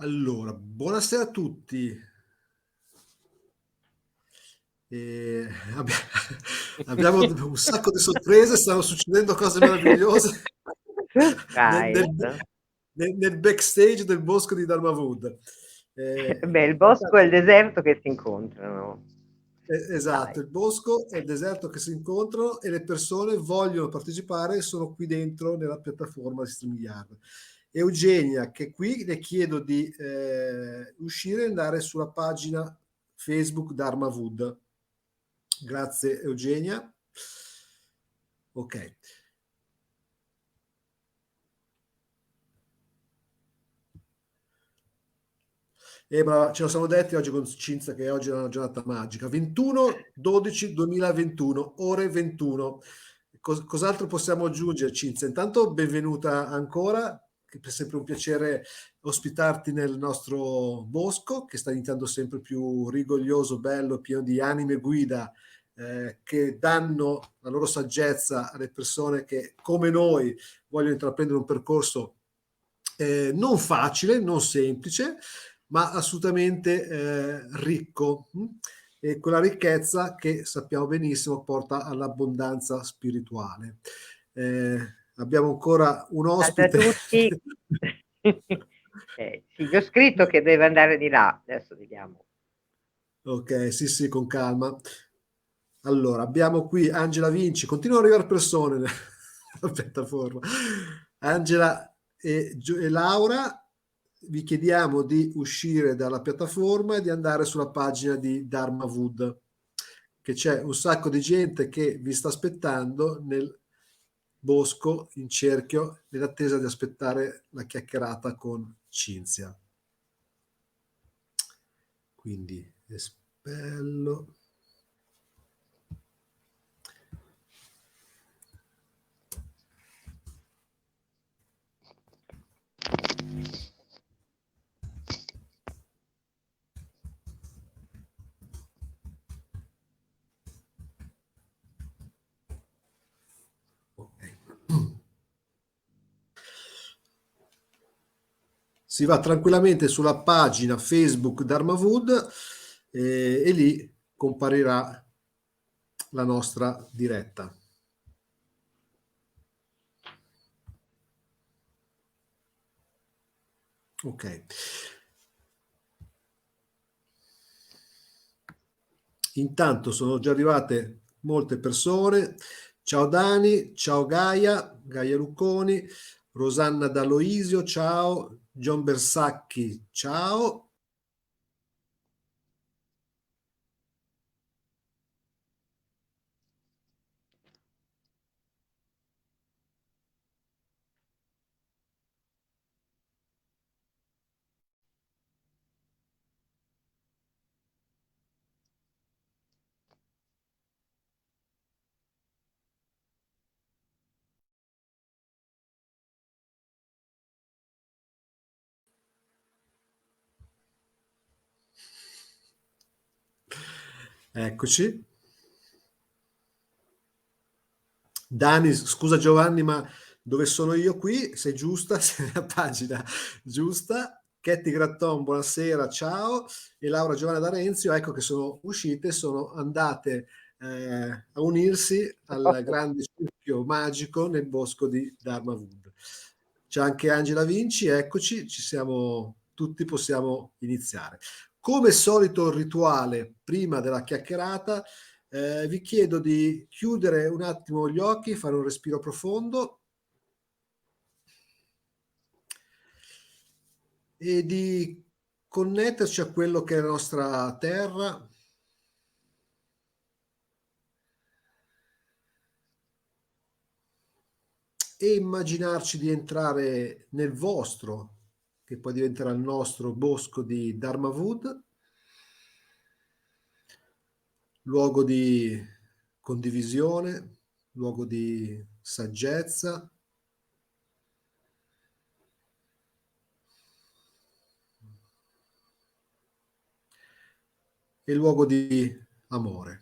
Allora, buonasera a tutti. E abbia- abbiamo un sacco di sorprese, stanno succedendo cose meravigliose nel, nel- Surprise. nel backstage del bosco di Dharmavud. Beh, il bosco e il deserto che si incontrano. Esatto, Dai. il bosco e il deserto che si incontrano e le persone vogliono partecipare e sono qui dentro nella piattaforma di StreamYard. Eugenia, che qui le chiedo di uscire e andare sulla pagina Facebook Dharma Wood. Grazie Eugenia. Ok. Brava, ce lo siamo detti oggi con Cinzia che oggi è una giornata magica. 21-12-2021, ore 21. Cos'altro possiamo aggiungere, Cinzia? Intanto benvenuta ancora, che è sempre un piacere ospitarti nel nostro bosco, che sta diventando sempre più rigoglioso, bello, pieno di anime guida che danno la loro saggezza alle persone che, come noi, vogliono intraprendere un percorso non facile, non semplice, ma assolutamente ricco. E quella ricchezza che sappiamo benissimo porta all'abbondanza spirituale. Eh, abbiamo ancora un Salve a ospite. tutti. Sì, gli ho scritto che deve andare di là, adesso vediamo. Ok, sì, sì, con calma. Allora, abbiamo qui Angela Vinci, continuano ad arrivare persone nella piattaforma. Angela e Laura, vi chiediamo di uscire dalla piattaforma e di andare sulla pagina di Dharma Wood, che c'è un sacco di gente che vi sta aspettando nel bosco in cerchio, nell'attesa di aspettare la chiacchierata con Cinzia. Quindi espello. Ok. Si va tranquillamente sulla pagina Facebook Dharmavood e lì comparirà la nostra diretta. Ok. Intanto sono già arrivate molte persone. Ciao Dani, ciao Gaia, Gaia Lucconi, Rosanna D'Aloisio, ciao, John Bersacchi, ciao. Eccoci. Dani, scusa Giovanni, ma dove sono io qui? Sei giusta? Sei nella pagina giusta. Chetti Gratton, buonasera, ciao. E Laura Giovanna D'Arenzio, ecco che sono uscite, sono andate a unirsi al grande cerchio magico nel bosco di Dharmavud. C'è anche Angela Vinci, eccoci, ci siamo tutti, possiamo iniziare. Come solito il rituale prima della chiacchierata, vi chiedo di chiudere un attimo gli occhi, fare un respiro profondo e di connetterci a quello che è la nostra terra e immaginarci di entrare nel vostro, che poi diventerà il nostro bosco di Dharmavud, luogo di condivisione, luogo di saggezza e luogo di amore.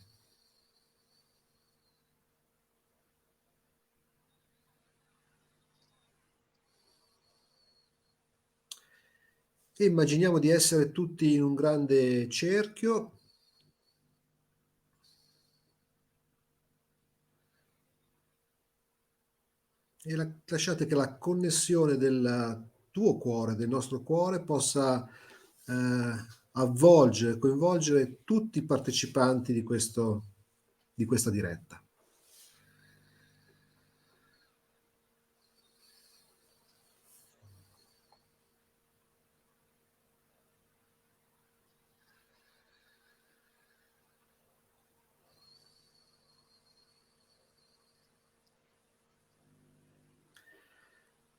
e immaginiamo di essere tutti in un grande cerchio. E lasciate che la connessione del tuo cuore, del nostro cuore, possa avvolgere, coinvolgere tutti i partecipanti di questa diretta.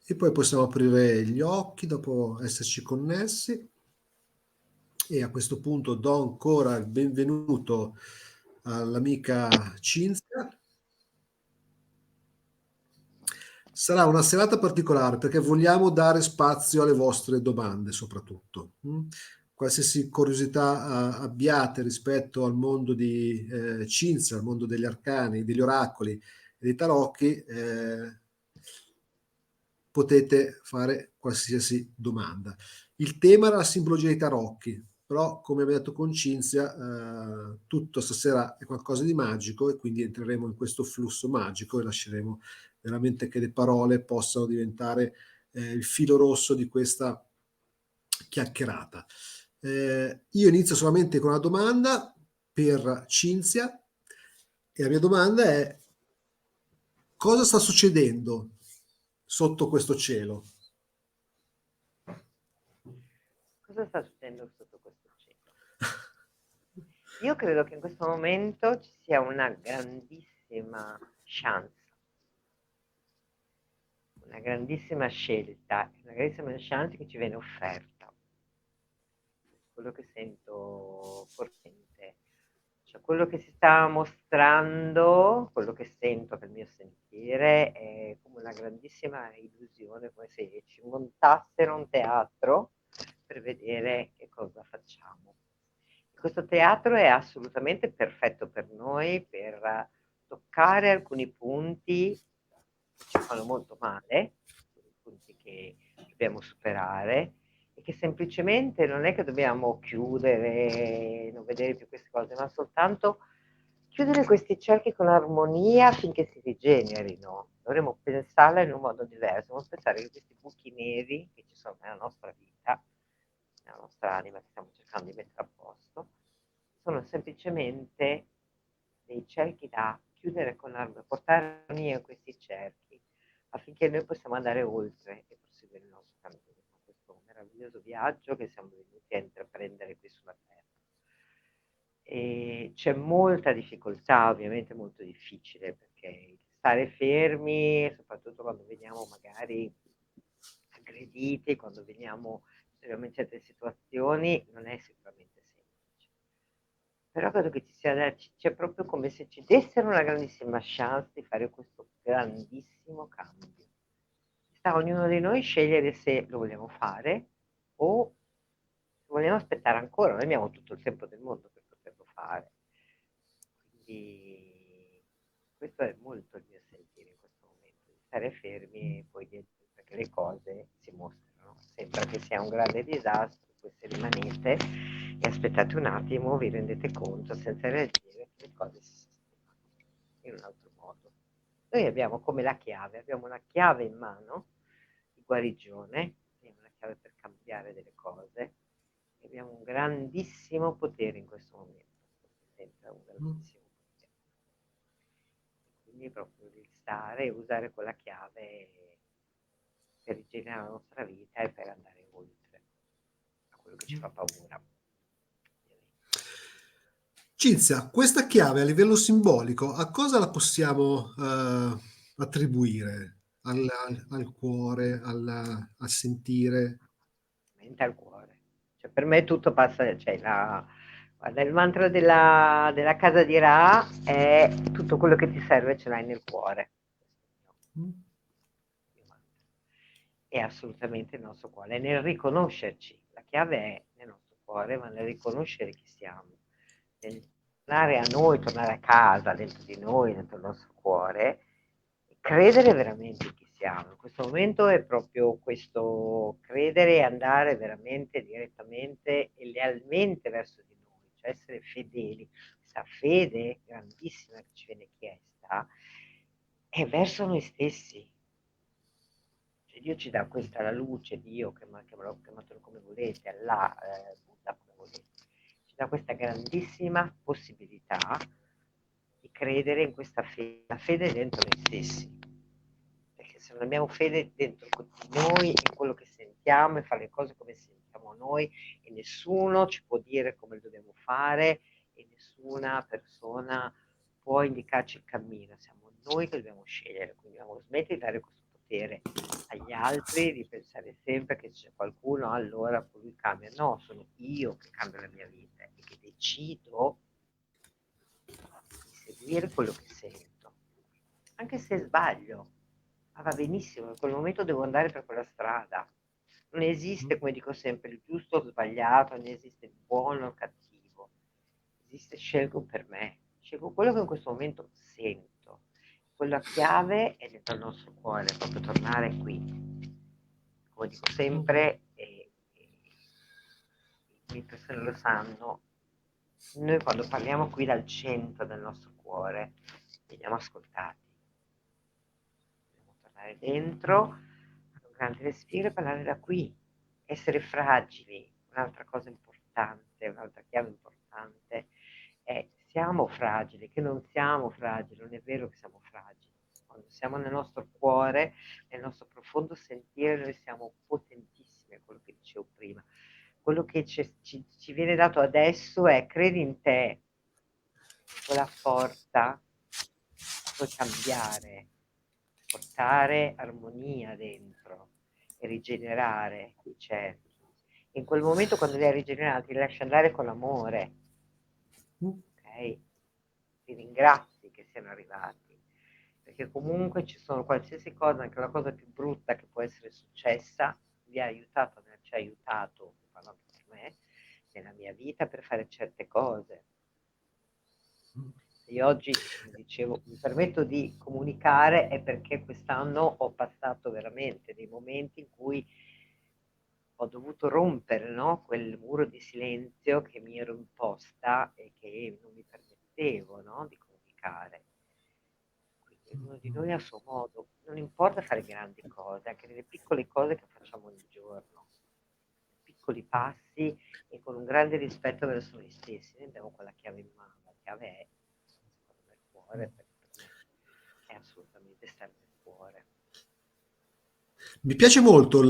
E poi possiamo aprire gli occhi dopo esserci connessi, e a questo punto do ancora il benvenuto all'amica Cinzia. Sarà una serata particolare perché vogliamo dare spazio alle vostre domande, soprattutto. Qualsiasi curiosità abbiate rispetto al mondo di Cinzia, al mondo degli arcani, degli oracoli e dei tarocchi, potete fare qualsiasi domanda. Il tema era la simbologia dei tarocchi, però come abbiamo detto con Cinzia, tutto stasera è qualcosa di magico, e quindi entreremo in questo flusso magico e lasceremo veramente che le parole possano diventare il filo rosso di questa chiacchierata. Io inizio solamente con una domanda per Cinzia, e la mia domanda è: cosa sta succedendo sotto questo cielo? Cosa sta succedendo sotto questo cielo? Io credo che in questo momento ci sia una grandissima chance, una grandissima scelta, una grandissima chance che ci viene offerta. Quello che sento fortemente, cioè quello che si sta mostrando, quello che sento per il mio sentire è come una grandissima illusione, come se ci montassero un teatro per vedere che cosa facciamo. Questo teatro è assolutamente perfetto per noi, per toccare alcuni punti che ci fanno molto male, punti che dobbiamo superare, e che semplicemente non è che dobbiamo chiudere, non vedere più queste cose, ma soltanto chiudere questi cerchi con armonia affinché si rigenerino. Dovremmo pensarla in un modo diverso, dovremmo pensare che questi buchi neri che ci sono nella nostra vita, nella nostra anima, che stiamo cercando di mettere a posto, sono semplicemente dei cerchi da chiudere con armonia, portare armonia in questi cerchi, affinché noi possiamo andare oltre e proseguire il nostro cammino, questo meraviglioso viaggio che siamo venuti a intraprendere qui sulla Terra. E c'è molta difficoltà, ovviamente molto difficile, perché stare fermi, soprattutto quando veniamo magari aggrediti, quando veniamo in certe situazioni, non è sicuramente semplice. Però credo che c'è proprio come se ci dessero una grandissima chance di fare questo grandissimo cambio. Sta a ognuno di noi scegliere se lo vogliamo fare o vogliamo aspettare ancora. Noi abbiamo tutto il tempo del mondo per poterlo fare. Quindi questo è molto il mio sentire in questo momento, di stare fermi e poi perché le cose si mostrano. Sembra che sia un grande disastro, poi se rimanete e aspettate un attimo vi rendete conto senza reagire che le cose si sistemano in un altro modo. Noi abbiamo come la chiave, abbiamo una chiave in mano di guarigione, abbiamo una chiave per cambiare delle cose, e abbiamo un grandissimo potere in questo momento, sempre un grandissimo potere. Quindi proprio di stare e usare quella chiave per rigenerare la nostra vita e per andare oltre a quello che ci fa paura. Cinzia, questa chiave a livello simbolico a cosa la possiamo attribuire? Al cuore, al sentire? Mente al cuore. Cioè, per me tutto passa, cioè guarda, il mantra della casa di Ra è tutto quello che ti serve ce l'hai nel cuore. È assolutamente il nostro cuore, è nel riconoscerci. La chiave è nel nostro cuore, ma nel riconoscere chi siamo, nel tornare a noi, tornare a casa, dentro di noi, dentro il nostro cuore, e credere veramente in chi siamo. In questo momento è proprio questo credere e andare veramente direttamente e lealmente verso di noi, cioè essere fedeli. Questa fede grandissima che ci viene chiesta è verso noi stessi. Cioè Dio ci dà questa la luce, Dio, chiamatelo come volete, Allah, Buddha come volete, ci dà questa grandissima possibilità di credere in questa fede, la fede dentro noi stessi. Perché se non abbiamo fede dentro di noi, in quello che sentiamo e fare le cose come sentiamo noi, e nessuno ci può dire come lo dobbiamo fare e nessuna persona può indicarci il cammino, siamo noi che dobbiamo scegliere, quindi dobbiamo smettere di dare questo potere agli altri, di pensare sempre che c'è qualcuno, allora lui cambia. No, sono io che cambio la mia vita e che decido di seguire quello che sento, anche se sbaglio. Ma va benissimo, in quel momento devo andare per quella strada. Non esiste, come dico sempre, il giusto o sbagliato, non esiste il buono o il cattivo. Esiste, scelgo per me, scelgo quello che in questo momento sento. Quella chiave è dentro il nostro cuore, proprio tornare qui. Come dico sempre, e le persone lo sanno, noi quando parliamo qui dal centro del nostro cuore, veniamo ascoltati. Dobbiamo tornare dentro, fare un grande respiro e parlare da qui. Essere fragili, un'altra cosa importante, un'altra chiave importante è siamo fragili, che non siamo fragili, non è vero che siamo fragili. Quando siamo nel nostro cuore, nel nostro profondo sentire, noi siamo potentissimi, è quello che dicevo prima. Quello che ci viene dato adesso è credi in te, quella forza puoi cambiare, portare armonia dentro e rigenerare i cerchi. In quel momento quando li hai rigenerati li lasci andare con amore, ok? Ti ringrazi che siano arrivati, perché comunque ci sono qualsiasi cosa, anche la cosa più brutta che può essere successa, vi ha aiutato, ci ha aiutato, parlando per me, nella mia vita per fare certe cose. Io oggi, come dicevo, mi permetto di comunicare è perché quest'anno ho passato veramente dei momenti in cui ho dovuto rompere, no? Quel muro di silenzio che mi ero imposta e che non mi permettevo, no? Di comunicare. Quindi ognuno di noi a suo modo, non importa fare grandi cose, anche nelle piccole cose che facciamo ogni giorno, piccoli passi e con un grande rispetto verso noi stessi. Noi abbiamo quella chiave in mano, la chiave è secondo me il cuore, perché per me è assolutamente stare nel cuore. Mi piace molto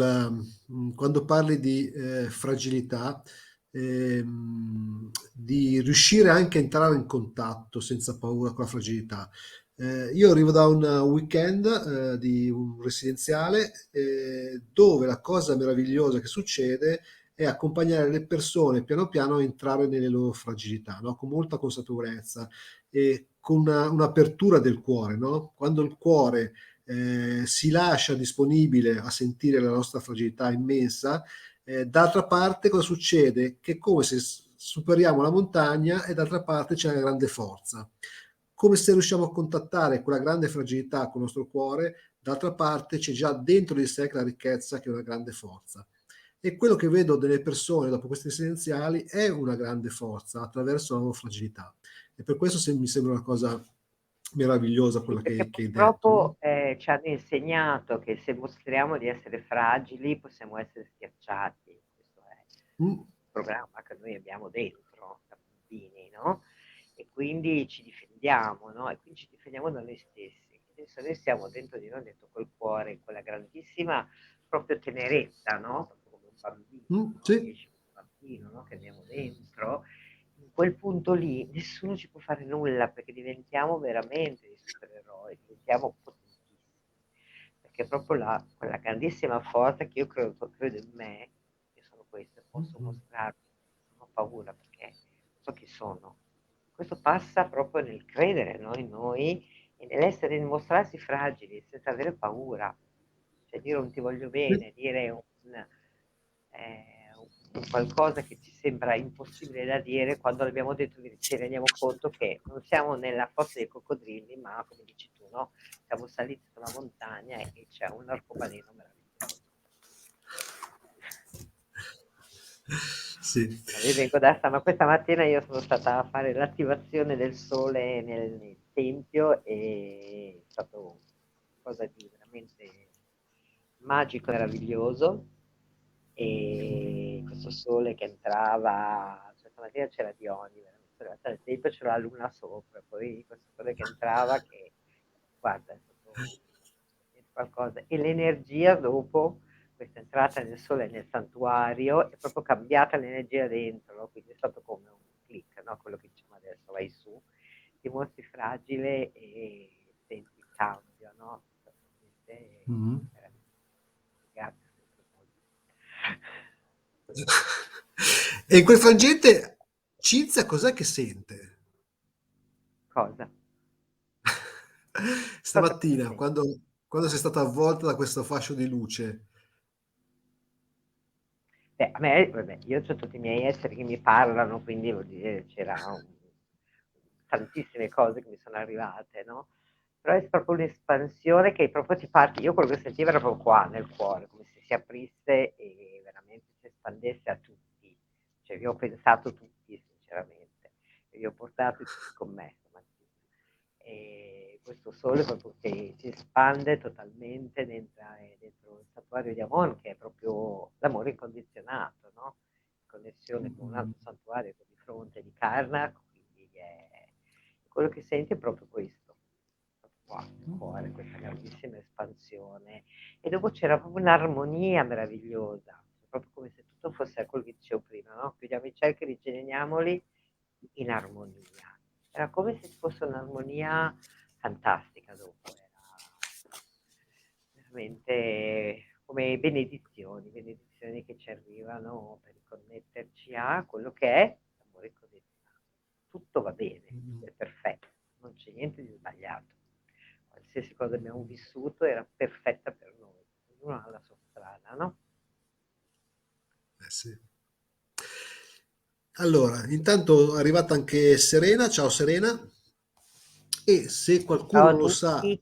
quando parli di fragilità, di riuscire anche a entrare in contatto senza paura con la fragilità. Io arrivo da un weekend di un residenziale dove la cosa meravigliosa che succede è accompagnare le persone piano piano a entrare nelle loro fragilità, no? Con molta consapevolezza e con un'apertura del cuore, no? Quando il cuore si lascia disponibile a sentire la nostra fragilità immensa, d'altra parte cosa succede? Che è come se superiamo la montagna e d'altra parte c'è una grande forza. Come se riusciamo a contattare quella grande fragilità con il nostro cuore, d'altra parte c'è già dentro di sé la ricchezza che è una grande forza. E quello che vedo delle persone dopo questi residenziali è una grande forza attraverso la loro fragilità. E per questo mi sembra una cosa meravigliosa Sì, quella perché che hai detto, no? purtroppo ci hanno insegnato che se mostriamo di essere fragili possiamo essere schiacciati. Questo è Mm. il programma che noi abbiamo dentro da bambini, no? E quindi ci difendiamo, no? E quindi ci difendiamo da noi stessi. Adesso noi siamo dentro di noi, dentro col cuore, quella grandissima proprio tenerezza, no? Proprio come un bambino, no? Sì. Esce un bambino, no? Che abbiamo dentro in quel punto lì nessuno ci può fare nulla perché diventiamo veramente dei supereroi, diventiamo potentissimi. Perché proprio quella grandissima forza che io credo in me, che sono queste, posso mostrarmi, non ho paura perché so chi sono. Questo passa proprio nel credere, no, in noi e nell'essere, nel mostrarsi fragili senza avere paura. Cioè dire un ti voglio Sì. bene, dire un qualcosa che ci sembra impossibile da dire, quando l'abbiamo detto ci rendiamo conto che non siamo nella fossa dei coccodrilli, ma come dici tu, no? Siamo saliti sulla montagna e c'è un arcobaleno meraviglioso. Sì. Vengo ma questa mattina io sono stata a fare l'attivazione del sole nel tempio e è stato qualcosa di veramente magico, meraviglioso. E questo sole che entrava, cioè, stamattina c'era di ogni, veramente. Sono arrivata al tempio, c'era la luna sopra, poi questo sole che entrava, che guarda, è stato qualcosa. E l'energia dopo questa entrata nel sole nel santuario è proprio cambiata l'energia dentro, no? Quindi è stato come un click, no? Quello che diciamo adesso, vai su, ti mostri fragile e senti il cambio, no? Mm. Grazie. E in quel frangente, Cinzia cos'è che sente? Cosa? Cosa Stamattina, senti? quando sei stata avvolta da questo fascio di luce. Beh, a me, vabbè, io c'ho tutti i miei esseri che mi parlano, quindi vuol dire tantissime cose che mi sono arrivate, no? Però è proprio un'espansione che proprio ti parte. Io quello che sentivo era proprio qua, nel cuore, come se si aprisse e veramente si espandesse a tutti. Cioè, vi ho pensato tutti, sinceramente, e vi ho portati tutti con me stamattina. E questo sole proprio che si espande totalmente dentro il santuario di Amon, che è proprio l'amore incondizionato, no? In connessione con un Mm. altro santuario che è di fronte di Karnak, quindi quello che senti è proprio questo, proprio qua, nel cuore, questa grandissima espansione. E dopo c'era proprio un'armonia meravigliosa, proprio come se tutto fosse quello che dicevo prima, no? Chiudiamo i cerchi, rigeneriamoli in armonia. Era come se ci fosse un'armonia fantastica dopo, era veramente come benedizioni che ci arrivano per riconnetterci a quello che è l'amore incondizionato. Tutto va bene, tutto è perfetto, non c'è niente di sbagliato. Qualsiasi cosa abbiamo vissuto era perfetta per noi, ognuno ha la sua strada, no? Sì. Allora, intanto è arrivata anche Serena. Ciao Serena. E se Ciao qualcuno a non lo sa, tutti.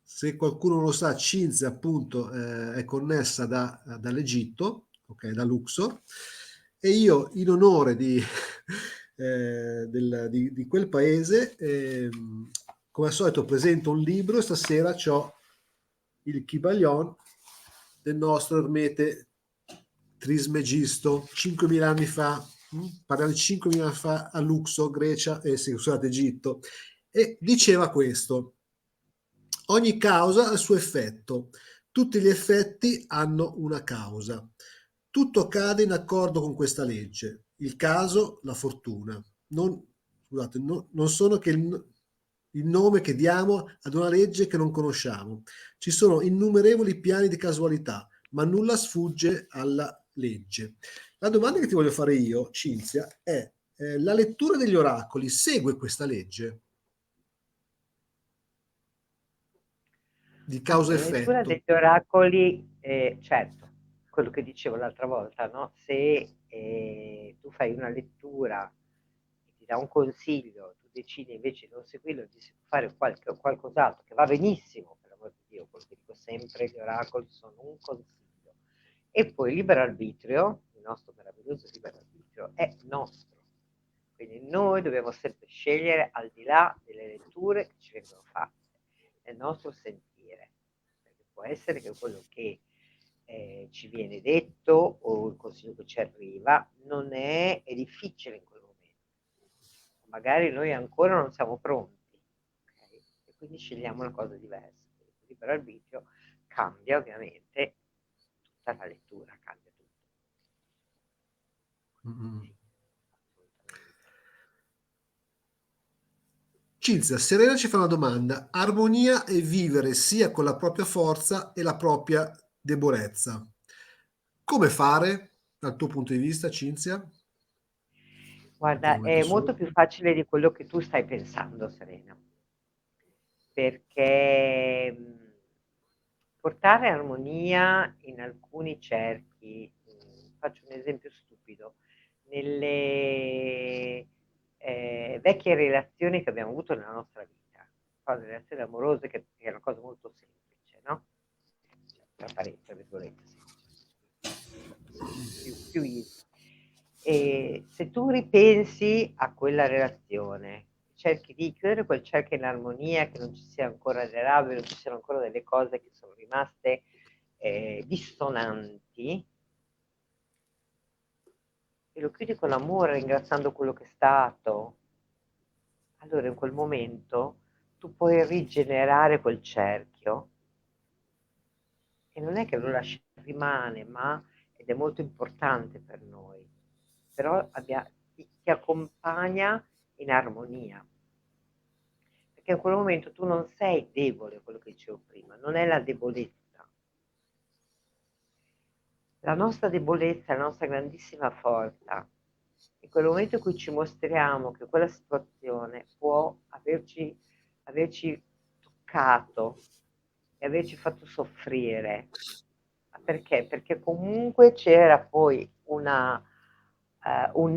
se qualcuno non lo sa, Cinzia appunto è connessa dall'Egitto, ok, da Luxor, e io in onore di quel paese, come al solito presento un libro e stasera ho il Kybalion del nostro ermete Trismegisto, 5.000 anni fa, parliamo di 5.000 anni fa a Luxor, Grecia, sì, scusate, Egitto, e diceva questo: ogni causa ha il suo effetto, tutti gli effetti hanno una causa. Tutto accade in accordo con questa legge. Il caso, la fortuna. Non, scusate, non sono che il nome che diamo ad una legge che non conosciamo. Ci sono innumerevoli piani di casualità, ma nulla sfugge alla legge. La domanda che ti voglio fare io, Cinzia, è la lettura degli oracoli segue questa legge di Allora, la lettura causa-effetto? degli oracoli, certo, quello che dicevo l'altra volta, no? Se tu fai una lettura e ti dà un consiglio, tu decidi invece di non seguirlo, di fare qualcos'altro, che va benissimo, per l'amor di Dio, quello che dico sempre, gli oracoli sono un consiglio. E poi libero arbitrio, il nostro meraviglioso libero arbitrio, è nostro. Quindi noi dobbiamo sempre scegliere al di là delle letture che ci vengono fatte, nel nostro sentire, perché può essere che quello che ci viene detto o il consiglio che ci arriva non è difficile in quel momento. Magari noi ancora non siamo pronti, okay? E quindi scegliamo una cosa diversa. Il libero arbitrio cambia ovviamente tutta la lettura, cambia tutto. Mm. Sì, assolutamente. Cinzia, Serena ci fa una domanda. Armonia è vivere sia con la propria forza e la propria debolezza. Come fare, dal tuo punto di vista, Cinzia? Te lo Guarda, metto è su. molto più facile di quello che tu stai pensando, Serena, perché portare armonia in alcuni cerchi faccio un esempio stupido, nelle vecchie relazioni che abbiamo avuto nella nostra vita, le relazioni amorose che è una cosa molto semplice, no? Cioè, tra virgolette, più easy. E se tu ripensi a quella relazione, cerchi di chiudere quel cerchio in armonia, che non ci sia ancora delle rabbie, non ci siano ancora delle cose che sono rimaste dissonanti, e lo chiudi con amore, ringraziando quello che è stato, allora in quel momento tu puoi rigenerare quel cerchio, e non è che lo lasci, rimane, ma ed è molto importante per noi, però ti accompagna in armonia, perché in quel momento tu non sei debole, quello che dicevo prima, non è la debolezza. La nostra debolezza è la nostra grandissima forza. In quel momento in cui ci mostriamo che quella situazione può averci toccato e averci fatto soffrire. Ma perché? Perché comunque c'era poi un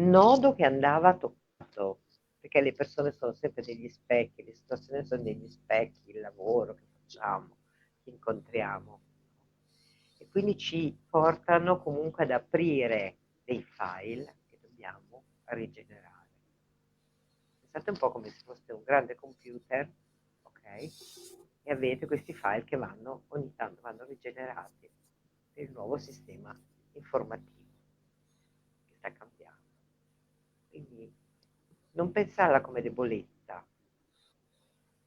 nodo che andava toccato, perché le persone sono sempre degli specchi, le situazioni sono degli specchi, il lavoro che facciamo, che incontriamo. E quindi ci portano comunque ad aprire dei file che dobbiamo rigenerare. Pensate un po' come se fosse un grande computer, ok? E avete questi file che ogni tanto vanno rigenerati per il nuovo sistema informativo che sta cambiando. Quindi non pensarla come debolezza,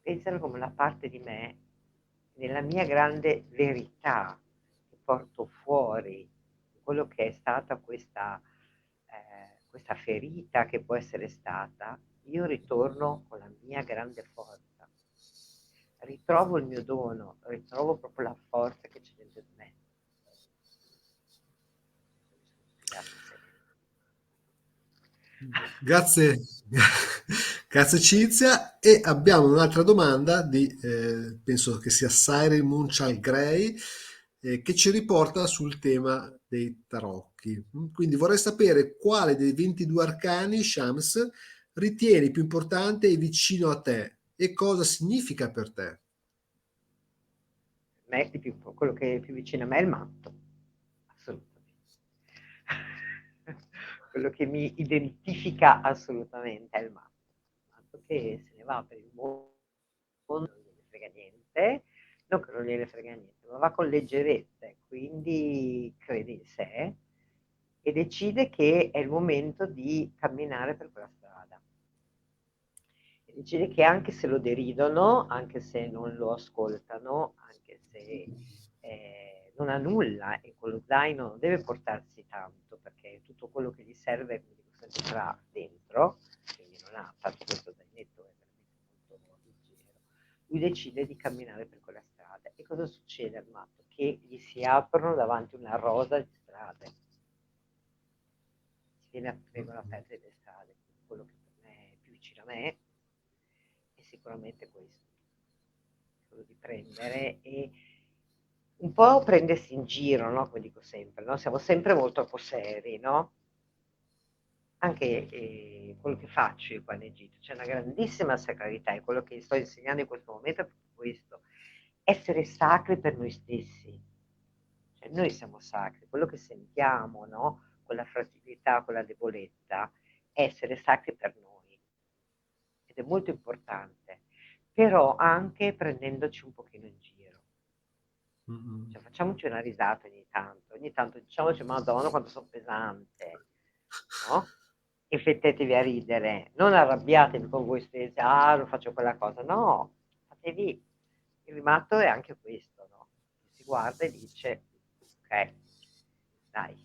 pensala come una parte di me, nella mia grande verità, che porto fuori quello che è stata questa ferita che può essere stata, io ritorno con la mia grande forza. Ritrovo il mio dono, ritrovo proprio la forza che c'è dentro di me. Grazie, grazie Cinzia. E abbiamo un'altra domanda penso che sia Cyril Munchal Gray, che ci riporta sul tema dei tarocchi. Quindi vorrei sapere quale dei 22 arcani Shams ritieni più importante e vicino a te e cosa significa per te. Quello che è più vicino a me è il matto, assolutamente. Quello che mi identifica assolutamente è il matto che se ne va per il mondo, non gliene frega niente, non che non gliene frega niente, ma va con leggerezza, quindi crede in sé e decide che è il momento di camminare per quella strada. E decide che anche se lo deridono, anche se non lo ascoltano, anche se non ha nulla e quello zaino non deve portarsi tanto perché tutto quello che gli serve, come dico sempre, sarà dentro, quindi non ha tanto questo zainetto, è veramente molto leggero. Lui decide di camminare per quella strada. E cosa succede al matto? Che gli si aprono davanti una rosa di strade. Vengono aperte delle strade, quello che per me è più vicino a me è sicuramente questo, quello di prendere e un po' prendersi in giro, no? Come dico sempre, no? Siamo sempre molto troppo seri, no? Anche quello che faccio io qua in Egitto, c'è una grandissima sacralità e quello che sto insegnando in questo momento è proprio questo, essere sacri per noi stessi, cioè noi siamo sacri, quello che sentiamo, no? Quella fragilità, quella debolezza, è essere sacri per noi ed è molto importante, però anche prendendoci un pochino in giro. Cioè, facciamoci una risata ogni tanto diciamoci Madonna quanto sono pesante, no? E fettetevi a ridere, non arrabbiatevi con voi stessi, non faccio quella cosa, no, fatevi, il matto è anche questo, no? Si guarda e dice, ok, dai,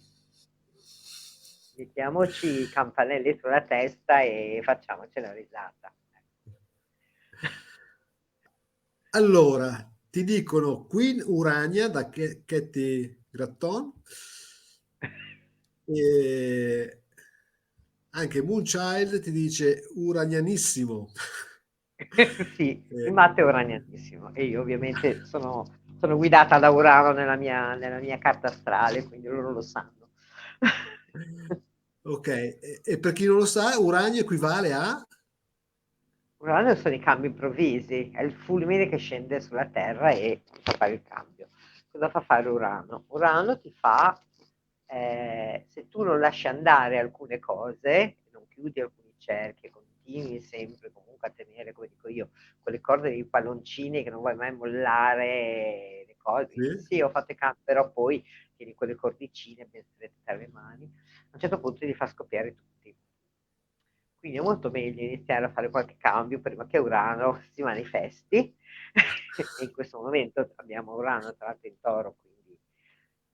mettiamoci i campanelli sulla testa e facciamoci la risata. Allora, ti dicono Queen Urania da Katy Gratton e anche Moonchild ti dice uranianissimo. Sì, il Eh, matto è uranianissimo e io ovviamente sono guidata da Urano nella mia carta astrale, quindi loro lo sanno. Ok, e per chi non lo sa, uranio equivale a... Urano sono i cambi improvvisi, è il fulmine che scende sulla Terra e fa fare il cambio. Cosa fa fare Urano? Urano ti fa, se tu non lasci andare alcune cose, non chiudi alcuni cerchi, continui sempre comunque a tenere, come dico io, quelle corde dei palloncini che non vuoi mai mollare le cose. Sì? Dici, sì, ho fatto i campi, però poi tieni quelle cordicine ben strette tra le mani. A un certo punto li fa scoppiare tutti. Quindi è molto meglio iniziare a fare qualche cambio prima che Urano si manifesti. E in questo momento abbiamo Urano tra l'altro in Toro, quindi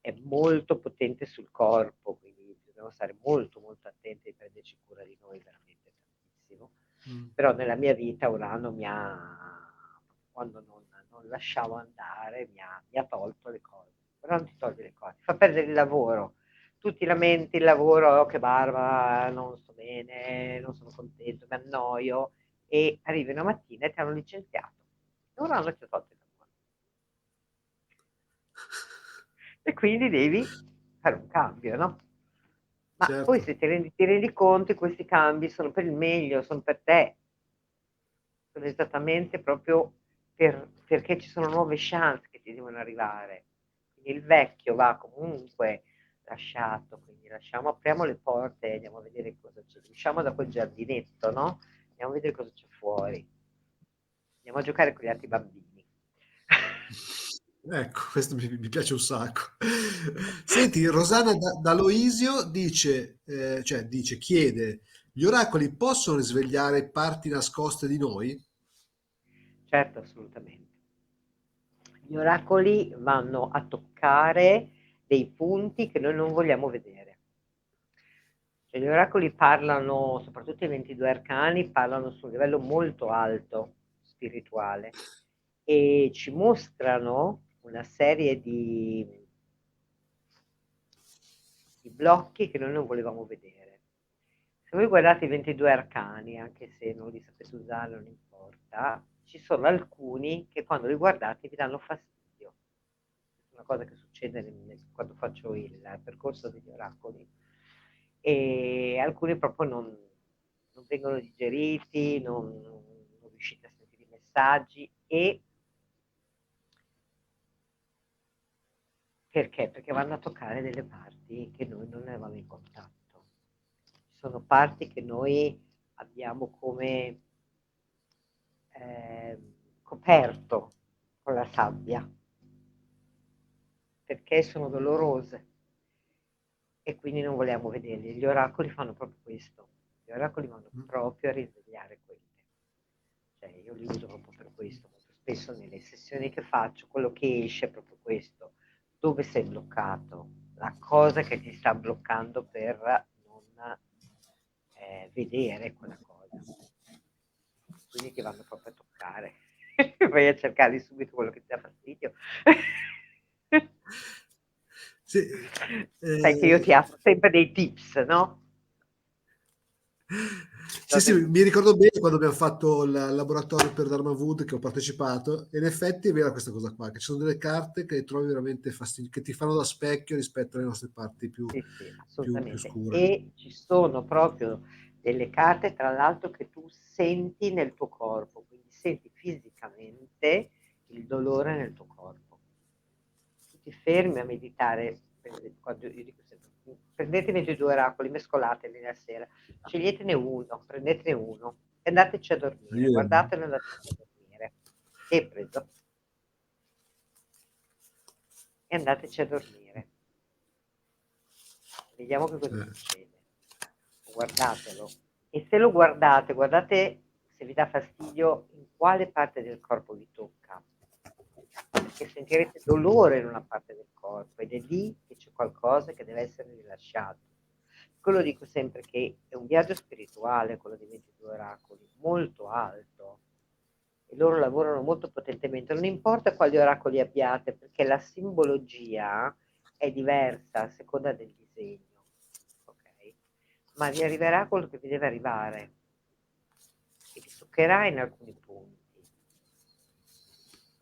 è molto potente sul corpo, quindi dobbiamo stare molto molto attenti e prenderci cura di noi veramente tantissimo. Mm. Però nella mia vita Urano mi ha, quando non lasciavo andare, mi ha tolto le cose. Però non ti toglie le cose, ti fa perdere il lavoro. Tu ti lamenti il lavoro, oh, che barba, non sto bene, non sono contento, mi annoio, e arrivi una mattina e ti hanno licenziato. E ora hanno ti ha tolto il lavoro. E quindi devi fare un cambio, no? Ma poi Certo, se ti rendi conto, questi cambi sono per il meglio, sono per te, sono esattamente proprio perché ci sono nuove chance che ti devono arrivare. Quindi il vecchio va comunque lasciato, quindi apriamo le porte e andiamo a vedere cosa c'è. Usciamo da quel giardinetto, no? Andiamo a vedere cosa c'è fuori. Andiamo a giocare con gli altri bambini. ecco, questo mi piace un sacco. Senti, Rosanna da Loisio dice, chiede, gli oracoli possono risvegliare parti nascoste di noi? Certo, assolutamente. Gli oracoli vanno a toccare dei punti che noi non vogliamo vedere. Cioè, gli oracoli parlano, soprattutto i 22 arcani, parlano su un livello molto alto spirituale e ci mostrano una serie di blocchi che noi non volevamo vedere. Se voi guardate i 22 arcani, anche se non li sapete usare, non importa, ci sono alcuni che quando li guardate vi danno fastidio. È una cosa che succede quando faccio il percorso degli oracoli. E alcuni proprio non vengono digeriti, non riuscite a sentire i messaggi. E perché? Perché vanno a toccare delle parti che noi non avevamo in contatto. Ci sono parti che noi abbiamo come coperto con la sabbia, perché sono dolorose e quindi non vogliamo vederli. Gli oracoli fanno proprio questo. Gli oracoli vanno Mm. proprio a risvegliare quelle. Cioè, io li uso proprio per questo. Molto spesso nelle sessioni che faccio, quello che esce è proprio questo. Dove sei bloccato? La cosa che ti sta bloccando per non vedere quella cosa. Quindi ti vanno proprio a toccare. Vai a cercare subito quello che ti dà fastidio. Sì, Sai che io ti apro sempre dei tips, no? sì, sì, mi ricordo bene quando abbiamo fatto il laboratorio per Dharma Wood che ho partecipato e in effetti è vera questa cosa qua, che ci sono delle carte che trovi veramente fastidio, che ti fanno da specchio rispetto alle nostre parti Sì, sì, più assolutamente. scure. E ci sono proprio delle carte, tra l'altro, che tu senti nel tuo corpo, quindi senti fisicamente il dolore nel tuo corpo. Tu ti fermi a meditare, quando io dico sempre, prendete 22 oracoli, mescolateli la sera, sceglietene uno, prendetene uno e andateci a dormire, Io, guardatelo e andateci a dormire. E preso. E andateci a dormire. Vediamo che cosa eh, succede. Guardatelo. E se lo guardate, guardate se vi dà fastidio in quale parte del corpo vi tocca. Perché sentirete dolore in una parte del corpo ed è lì che c'è qualcosa che deve essere rilasciato. Quello dico sempre che è un viaggio spirituale, quello dei 22 oracoli, molto alto. E loro lavorano molto potentemente. Non importa quali oracoli abbiate, perché la simbologia è diversa a seconda del disegno, ok? Ma vi arriverà quello che vi deve arrivare e vi toccherà in alcuni punti.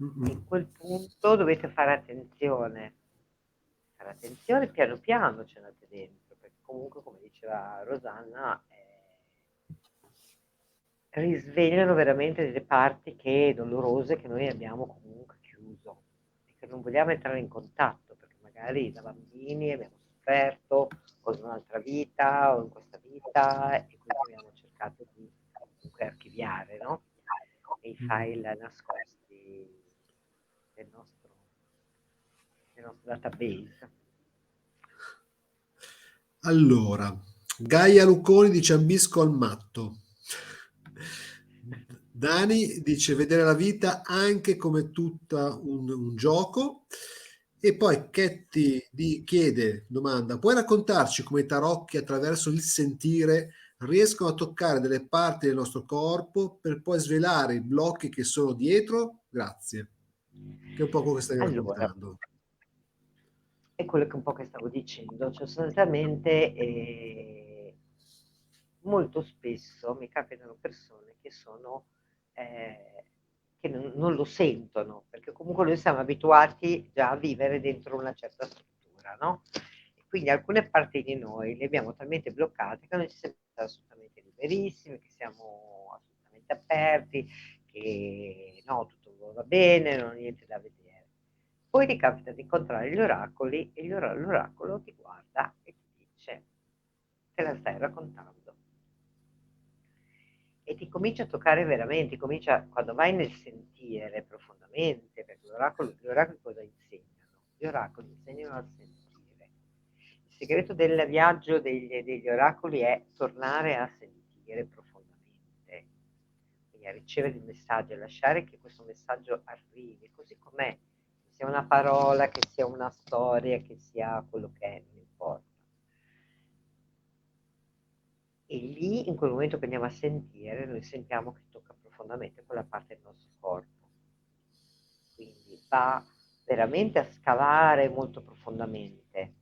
E mm, in quel punto dovete fare attenzione piano piano ci andate dentro, comunque, come diceva Rosanna, risvegliano veramente delle parti dolorose che noi abbiamo comunque chiuso e che non vogliamo entrare in contatto, perché magari da bambini abbiamo sofferto o in un'altra vita o in questa vita e quindi abbiamo cercato di comunque archiviare, no? E i file nascosti del nostro database. Allora, Gaia Lucconi dice ambisco al matto. Dani dice vedere la vita anche come tutta un gioco. E poi Ketty chiede, domanda, puoi raccontarci come i tarocchi attraverso il sentire riescono a toccare delle parti del nostro corpo per poi svelare i blocchi che sono dietro? Grazie. Che è un po' quello che stai Allora, raccontando. è quello che un po' che stavo dicendo, cioè sostanzialmente molto spesso mi capitano persone che sono che non lo sentono, perché comunque noi siamo abituati già a vivere dentro una certa struttura, no? E quindi alcune parti di noi le abbiamo talmente bloccate che noi ci sentiamo assolutamente liberissimi, che siamo assolutamente aperti, che no, tutto va bene, non ho niente da vedere. Poi ti capita di incontrare gli oracoli e l'oracolo ti guarda e ti dice, te la stai raccontando. E ti comincia a toccare veramente, quando vai nel sentire profondamente, perché gli oracoli cosa insegnano? Gli oracoli insegnano a sentire. Il segreto del viaggio degli oracoli è tornare a sentire profondamente, quindi a ricevere il messaggio, a lasciare che questo messaggio arrivi, così com'è, che sia una parola, che sia una storia, che sia quello che è, non importa. E lì, in quel momento che andiamo a sentire, noi sentiamo che tocca profondamente quella parte del nostro corpo. Quindi va veramente a scavare molto profondamente,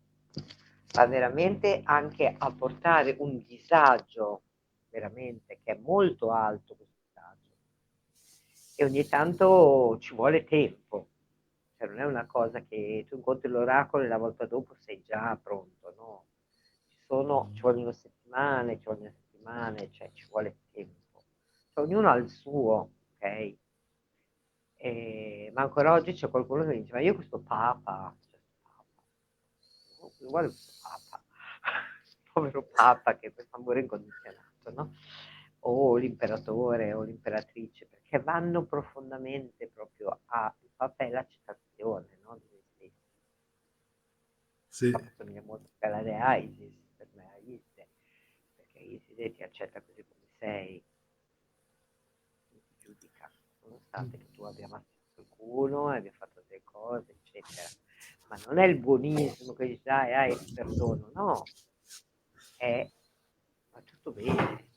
va veramente anche a portare un disagio, veramente, che è molto alto questo disagio. E ogni tanto ci vuole tempo, cioè non è una cosa che tu incontri l'oracolo e la volta dopo sei già pronto, no? Ci vogliono settimane, cioè ci vuole tempo. Cioè, ognuno ha il suo, ok? Ma ancora oggi c'è qualcuno che mi dice, ma io questo papa, cioè, uguale questo papa, povero papa che è questo amore incondizionato, no? O l'imperatore o l'imperatrice, perché vanno profondamente proprio il papa è l'accettazione, no? Di noi stessi. Sì. Papa somiglia molto a Isis, per me a Isis, perché Isis ti accetta così come sei, non ti giudica, nonostante che tu abbia ammazzato qualcuno e abbia fatto delle cose, eccetera. Ma non è il buonismo che dice, ti perdono, no, va tutto bene,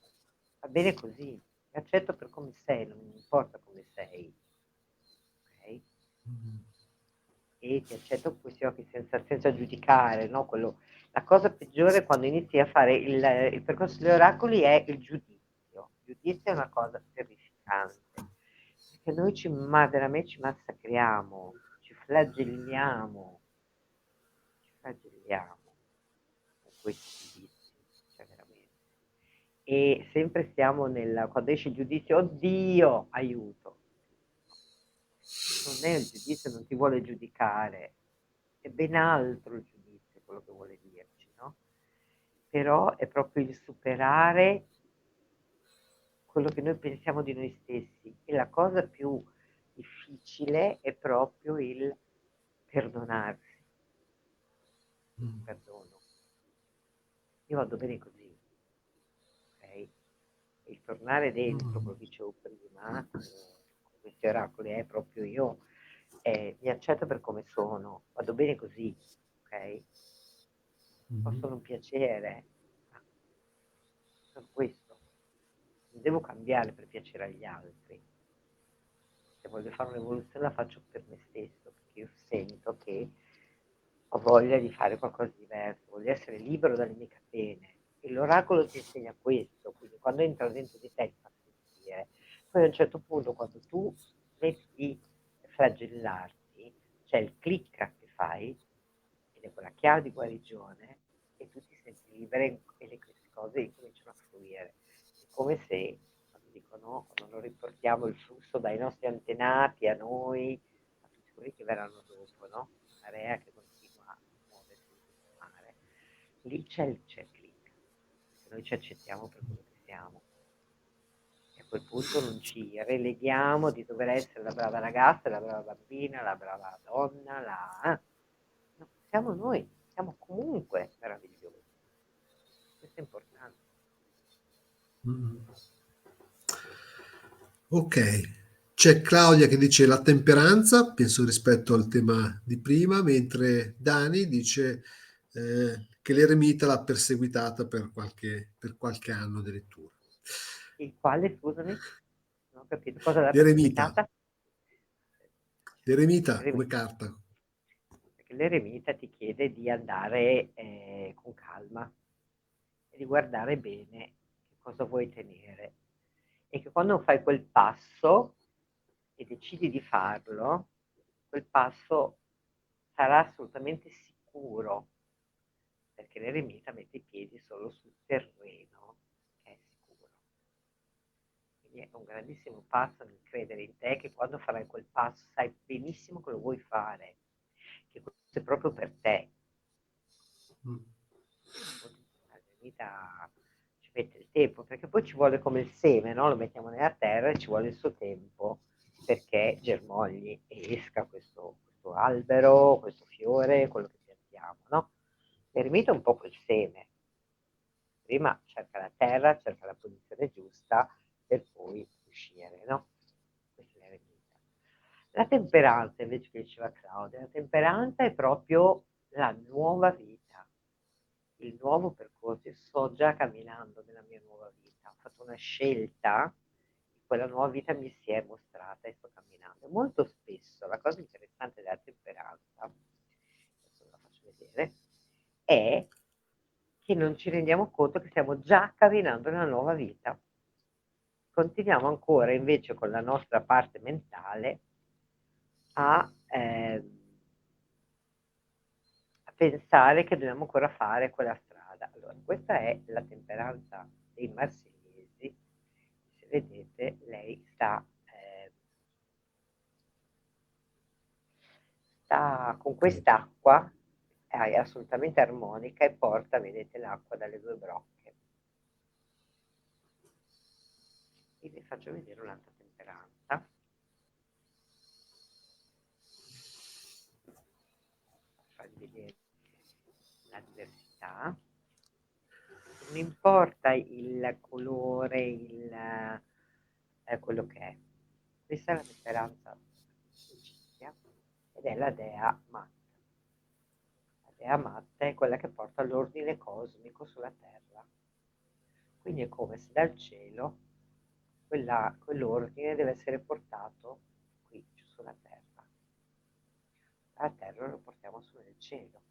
va bene così, ti accetto per come sei, non mi importa come sei, ok? E ti accetto questi occhi senza giudicare, no? La cosa peggiore è quando inizi a fare il percorso degli oracoli è il giudizio. Il giudizio è una cosa terrificante, perché noi veramente ci massacriamo, ci flagelliamo con questi giudizi, cioè veramente. E sempre stiamo quando esce il giudizio, oddio, aiuto. Non è il giudizio, non ti vuole giudicare, è ben altro il giudizio quello che vuole dirci, no? Però è proprio il superare quello che noi pensiamo di noi stessi e la cosa più difficile è proprio il perdonarsi, il perdono. Io vado bene così, ok? Il tornare dentro, come dicevo prima, con questi oracoli, è proprio io mi accetto per come sono, vado bene così, ok? Posso non piacere, ma sono questo. Non devo cambiare per piacere agli altri. Se voglio fare un'evoluzione la faccio per me stesso, perché io sento che ho voglia di fare qualcosa di diverso, voglio essere libero dalle mie catene. E l'oracolo ti insegna questo, quindi quando entra dentro di te ti fa sentire. Poi a un certo punto, quando tu smetti di flagellarti, c'è il click che fai, ed è quella chiave di guarigione, e tu ti senti libere e queste cose incominciano a fluire. È come se, quando dicono, quando non riportiamo il flusso dai nostri antenati a noi, a tutti quelli che verranno dopo, no? L'area che continua a muoversi in questo mare. Lì c'è il click, perché noi ci accettiamo per quello che siamo. E a quel punto non ci releghiamo di dover essere la brava ragazza, la brava bambina, la brava donna, no, siamo noi, siamo comunque meravigliosi. Questo è importante. Mm. Ok, c'è Claudia che dice la temperanza, penso rispetto al tema di prima, mentre Dani dice che l'eremita l'ha perseguitata per qualche anno addirittura. Il quale, scusami, non ho capito cosa l'ha L'eremita, perseguitata? l'eremita come L'eremita. carta. Perché l'eremita ti chiede di andare con calma e di guardare bene che cosa vuoi tenere. E che quando fai quel passo e decidi di farlo, quel passo sarà assolutamente sicuro, perché l'eremita mette i piedi solo sul terreno che è sicuro. Quindi è un grandissimo passo nel credere in te, che quando farai quel passo sai benissimo che lo vuoi fare, che questo è proprio per te. Mm. L'eremita ci mette il tempo, perché poi ci vuole come il seme, no? Lo mettiamo nella terra e ci vuole il suo tempo perché germogli e esca questo albero, questo fiore, quello che piantiamo, no? L'eremita è un po' quel seme. Prima cerca la terra, cerca la posizione giusta per poi uscire, no? Questa è l'eremita. La temperanza, invece, che diceva Claudia, la temperanza è proprio la nuova vita, il nuovo percorso. Io sto già camminando nella mia nuova vita, ho fatto una scelta, quella nuova vita mi si è mostrata e sto camminando. Molto spesso la cosa interessante della temperanza, adesso ve la faccio vedere, è che non ci rendiamo conto che stiamo già camminando nella nuova vita. Continuiamo ancora invece con la nostra parte mentale a pensare che dobbiamo ancora fare quella strada. Allora, questa è la temperanza dei marsigliesi. Se vedete, lei sta con quest'acqua, è assolutamente armonica e porta, vedete, l'acqua dalle due brocche. E vi faccio vedere un'altra temperanza. Per farvi vedere la diversità. Non importa il colore, quello che è. Questa è la temperanza egizia ed è la dea Mat. La dea Mat è quella che porta l'ordine cosmico sulla terra. Quindi è come se dal cielo quell'ordine deve essere portato qui, giù sulla terra. La terra lo portiamo su nel cielo.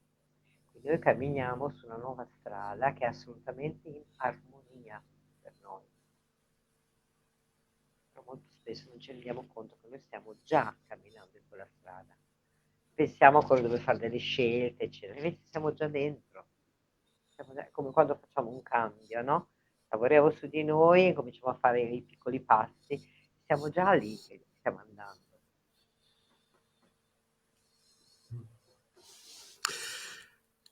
Quindi noi camminiamo su una nuova strada che è assolutamente in armonia per noi. Però molto spesso non ci rendiamo conto che noi stiamo già camminando in quella strada. Pensiamo ancora dove fare delle scelte, eccetera, invece siamo già dentro. Siamo già, come quando facciamo un cambio, no? Lavoriamo su di noi, cominciamo a fare i piccoli passi, siamo già lì che stiamo andando.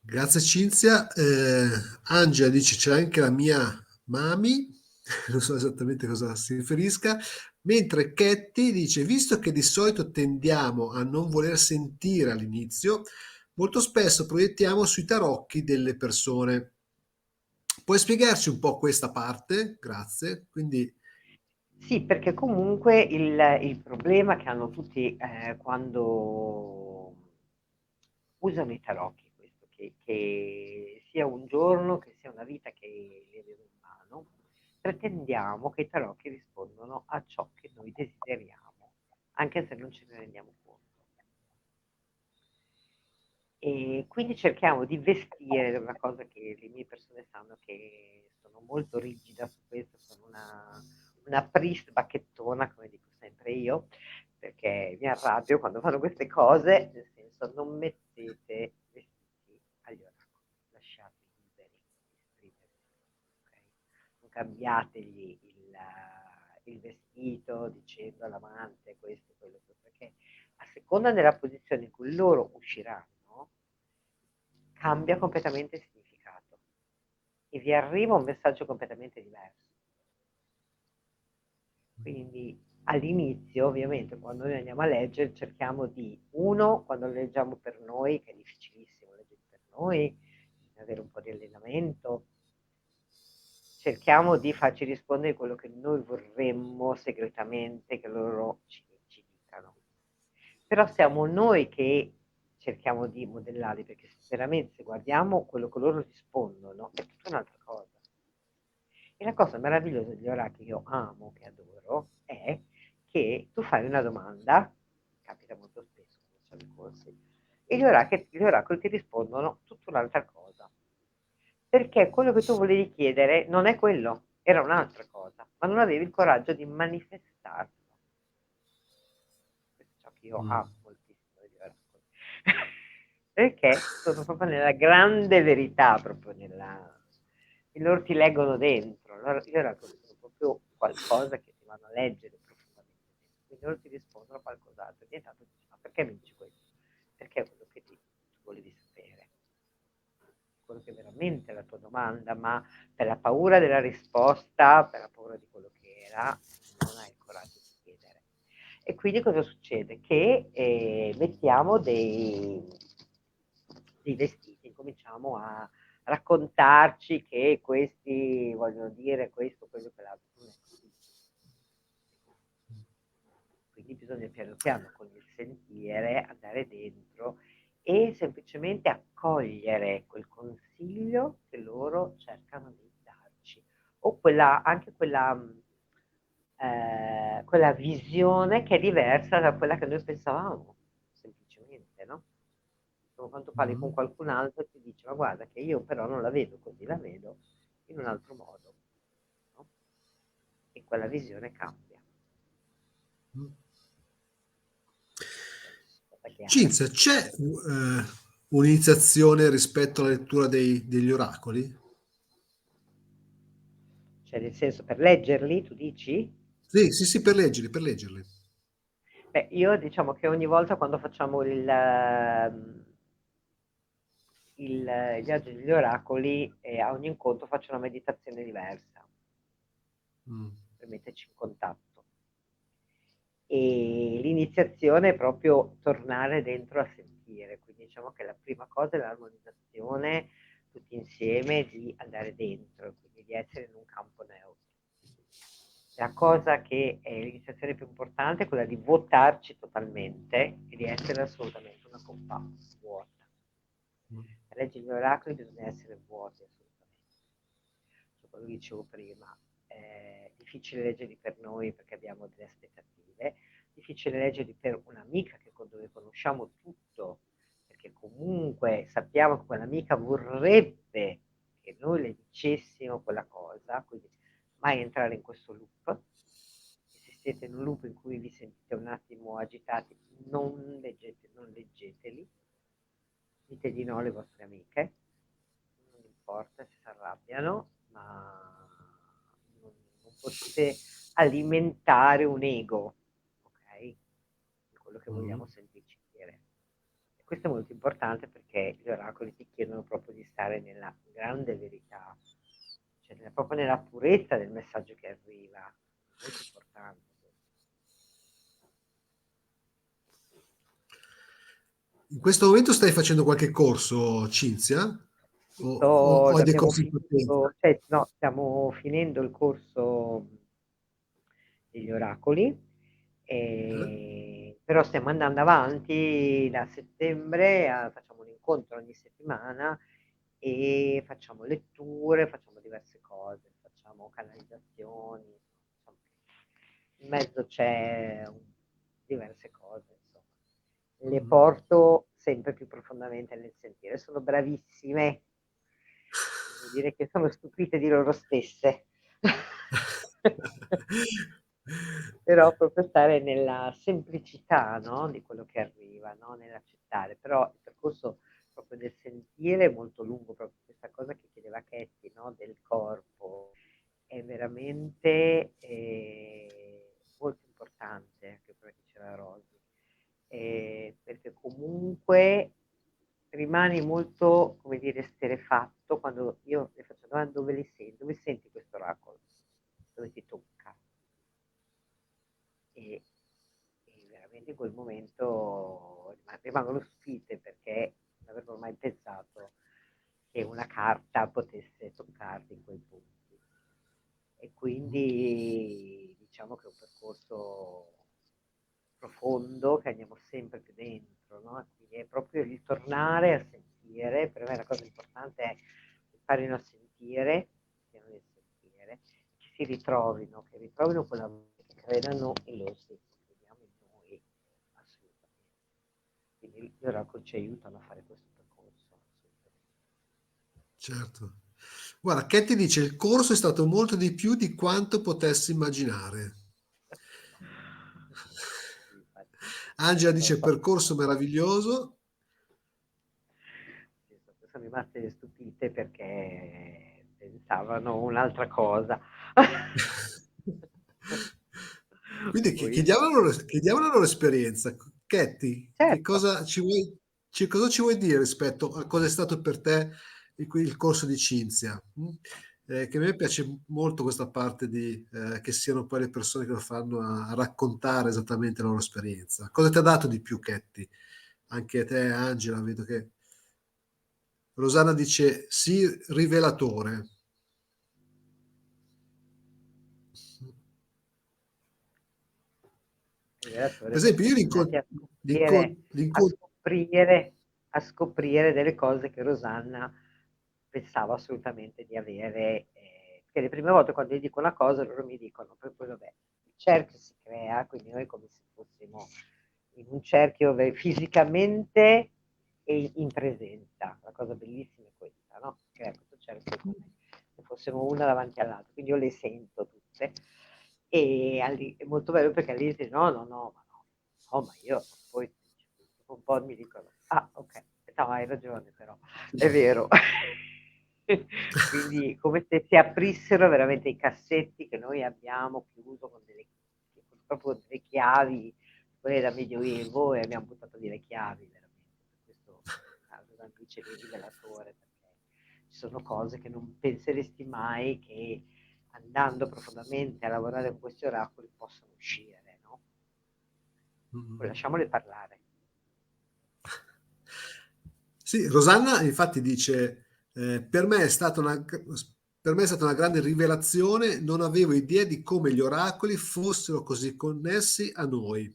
Grazie Cinzia. Angela dice c'è anche la mia mami, non so esattamente cosa si riferisca, mentre Ketty dice visto che di solito tendiamo a non voler sentire all'inizio, molto spesso proiettiamo sui tarocchi delle persone. Puoi spiegarci un po' questa parte? Grazie. Quindi, Sì, perché comunque il problema che hanno tutti quando usano i tarocchi, questo, che sia un giorno, che sia una vita che li abbiamo in mano, pretendiamo che i tarocchi rispondano a ciò che noi desideriamo, anche se non ce ne rendiamo conto. E quindi cerchiamo di vestire, una cosa che le mie persone sanno che sono molto rigida su questo, sono una priest bacchettona, come dico sempre io, perché mi arrabbio quando fanno queste cose, nel senso non mettete vestiti agli oracoli, lasciateli liberi. cambiategli il vestito dicendo all'amante questo, quello, perché a seconda della posizione in cui loro usciranno, cambia completamente il significato e vi arriva un messaggio completamente diverso. Quindi all'inizio, ovviamente, quando noi andiamo a leggere, cerchiamo di, uno, quando lo leggiamo per noi, che è difficilissimo leggere per noi, avere un po' di allenamento, cerchiamo di farci rispondere quello che noi vorremmo segretamente che loro ci dicano. Però siamo noi che cerchiamo di modellarli, perché veramente se guardiamo quello che loro rispondono è tutta un'altra cosa. E la cosa meravigliosa degli oracoli che io amo, che adoro, è che tu fai una domanda, capita molto spesso quando facciamo i corsi, e gli oracoli ti rispondono tutta un'altra cosa. Perché quello che tu volevi chiedere non è quello, era un'altra cosa, ma non avevi il coraggio di manifestarlo. Questo è ciò che io amo moltissimo degli oracoli. Perché sono proprio nella grande verità, proprio nella... E loro ti leggono dentro. Gli oracoli sono proprio qualcosa che ti vanno a leggere profondamente dentro. Quindi loro ti rispondono a qualcos'altro. E intanto ti dici, ma perché mi dici questo? Perché è quello che tu volevi sapere. Quello che è veramente la tua domanda, ma per la paura della risposta, per la paura di quello che era, non hai il coraggio di chiedere. E quindi cosa succede? Che mettiamo dei vestiti, cominciamo a raccontarci che questi vogliono dire questo, quello, quell'altro. Non è così. Quindi bisogna piano piano con il sentire andare dentro e semplicemente accogliere quel consiglio che loro cercano di darci o anche quella visione che è diversa da quella che noi pensavamo, semplicemente, no? Come quando parli con qualcun altro e ti dice, ma guarda che io però non la vedo così, la vedo in un altro modo, no? E quella visione cambia. Cinzia, c'è un'iniziazione rispetto alla lettura degli oracoli? Cioè, nel senso, per leggerli, tu dici? Sì, sì, sì, per leggerli, per leggerli. Beh, io diciamo che ogni volta quando facciamo il viaggio degli oracoli, a ogni incontro faccio una meditazione diversa per metterci in contatto. E l'iniziazione è proprio tornare dentro a sentire, quindi diciamo che la prima cosa è l'armonizzazione tutti insieme di andare dentro, quindi di essere in un campo neutro. La cosa che è l'iniziazione più importante è quella di vuotarci totalmente e di essere assolutamente una coppa vuota. Per leggere gli oracoli bisogna essere vuoti assolutamente. Cioè, quello che dicevo prima, è difficile leggerli per noi perché abbiamo delle aspettative, difficile leggerli per un'amica con dove conosciamo tutto, perché comunque sappiamo che quell'amica vorrebbe che noi le dicessimo quella cosa, quindi mai entrare in questo loop. E se siete in un loop in cui vi sentite un attimo agitati, non leggeteli, dite di no alle vostre amiche, non importa se si arrabbiano, ma non potete alimentare un ego, ok? Di quello che vogliamo sentirci dire. E questo è molto importante perché gli oracoli ti chiedono proprio di stare nella grande verità, cioè proprio nella purezza del messaggio che arriva, molto importante. In questo momento stai facendo qualche corso, Cinzia? O hai dei Abbiamo corsi in finito, partenza? cioè, no, stiamo finendo il corso degli oracoli, però stiamo andando avanti da settembre, facciamo un incontro ogni settimana e facciamo letture, facciamo diverse cose, facciamo canalizzazioni, insomma. In mezzo c'è diverse cose, insomma. Le porto sempre più profondamente nel sentire. Sono bravissime, devo dire che sono stupite di loro stesse. Però proprio stare nella semplicità, no, di quello che arriva, no, nell'accettare. Però il percorso proprio del sentire è molto lungo, proprio questa cosa che chiedeva Katie, no, del corpo, è veramente molto importante, anche quello che diceva Rosy, perché comunque rimani molto, come dire, esterrefatto quando io le faccio domande dove li senti, dove senti questo oracolo, dove ti tocca. E, e veramente in quel momento rimangono stupite perché non avrebbero mai pensato che una carta potesse toccarti in quei punti. E quindi diciamo che è un percorso profondo che andiamo sempre più dentro, no? Quindi è proprio il tornare a sentire, per me la cosa importante è che imparino a sentire, siano nel sentire, che si ritrovino, che ritrovino quella voce, che credano in loro stessi, crediamo in noi, assolutamente. Quindi gli oracoli ci aiutano a fare questo percorso, assolutamente. Certo. Guarda, Katie dice: il corso è stato molto di più di quanto potessi immaginare. Sì, infatti, Angela sono dice: percorso meraviglioso. sono rimaste stupite perché pensavano un'altra cosa. Quindi Poi chiediamo la loro esperienza. Katie, certo, cosa ci vuoi dire rispetto a cosa è stato per te il corso di Cinzia? Che a me piace molto questa parte che siano poi le persone che lo fanno a raccontare esattamente la loro esperienza. Cosa ti ha dato di più, Katie? Anche a te, Angela, vedo che Rosanna dice sì, rivelatore. Per rivelatore esempio, perché io siamo andati a scoprire, a scoprire delle cose che Rosanna pensava assolutamente di avere. Perché le prime volte quando gli dico una cosa loro mi dicono, poi vabbè, il cerchio si crea, quindi noi come se fossimo in un cerchio fisicamente e in presenza. La cosa bellissima è questa, no? Si crea questo cerchio come se fossimo una davanti all'altra, quindi io le sento tutte e è molto bello perché all'inizio no, no, no, ma no, no, ma io poi dopo un po' mi dicono, ah, ok, no, hai ragione però, è vero. Quindi come se si aprissero veramente i cassetti che noi abbiamo chiuso con proprio delle chiavi, quelle da Medioevo, e abbiamo buttato via le chiavi veramente. Per questo Rosanna dice il rivelatore, perché ci sono cose che non penseresti mai che andando profondamente a lavorare con questi oracoli possono uscire, no? Poi lasciamole parlare. Sì, Rosanna infatti dice, per me è stata una grande rivelazione, non avevo idea di come gli oracoli fossero così connessi a noi.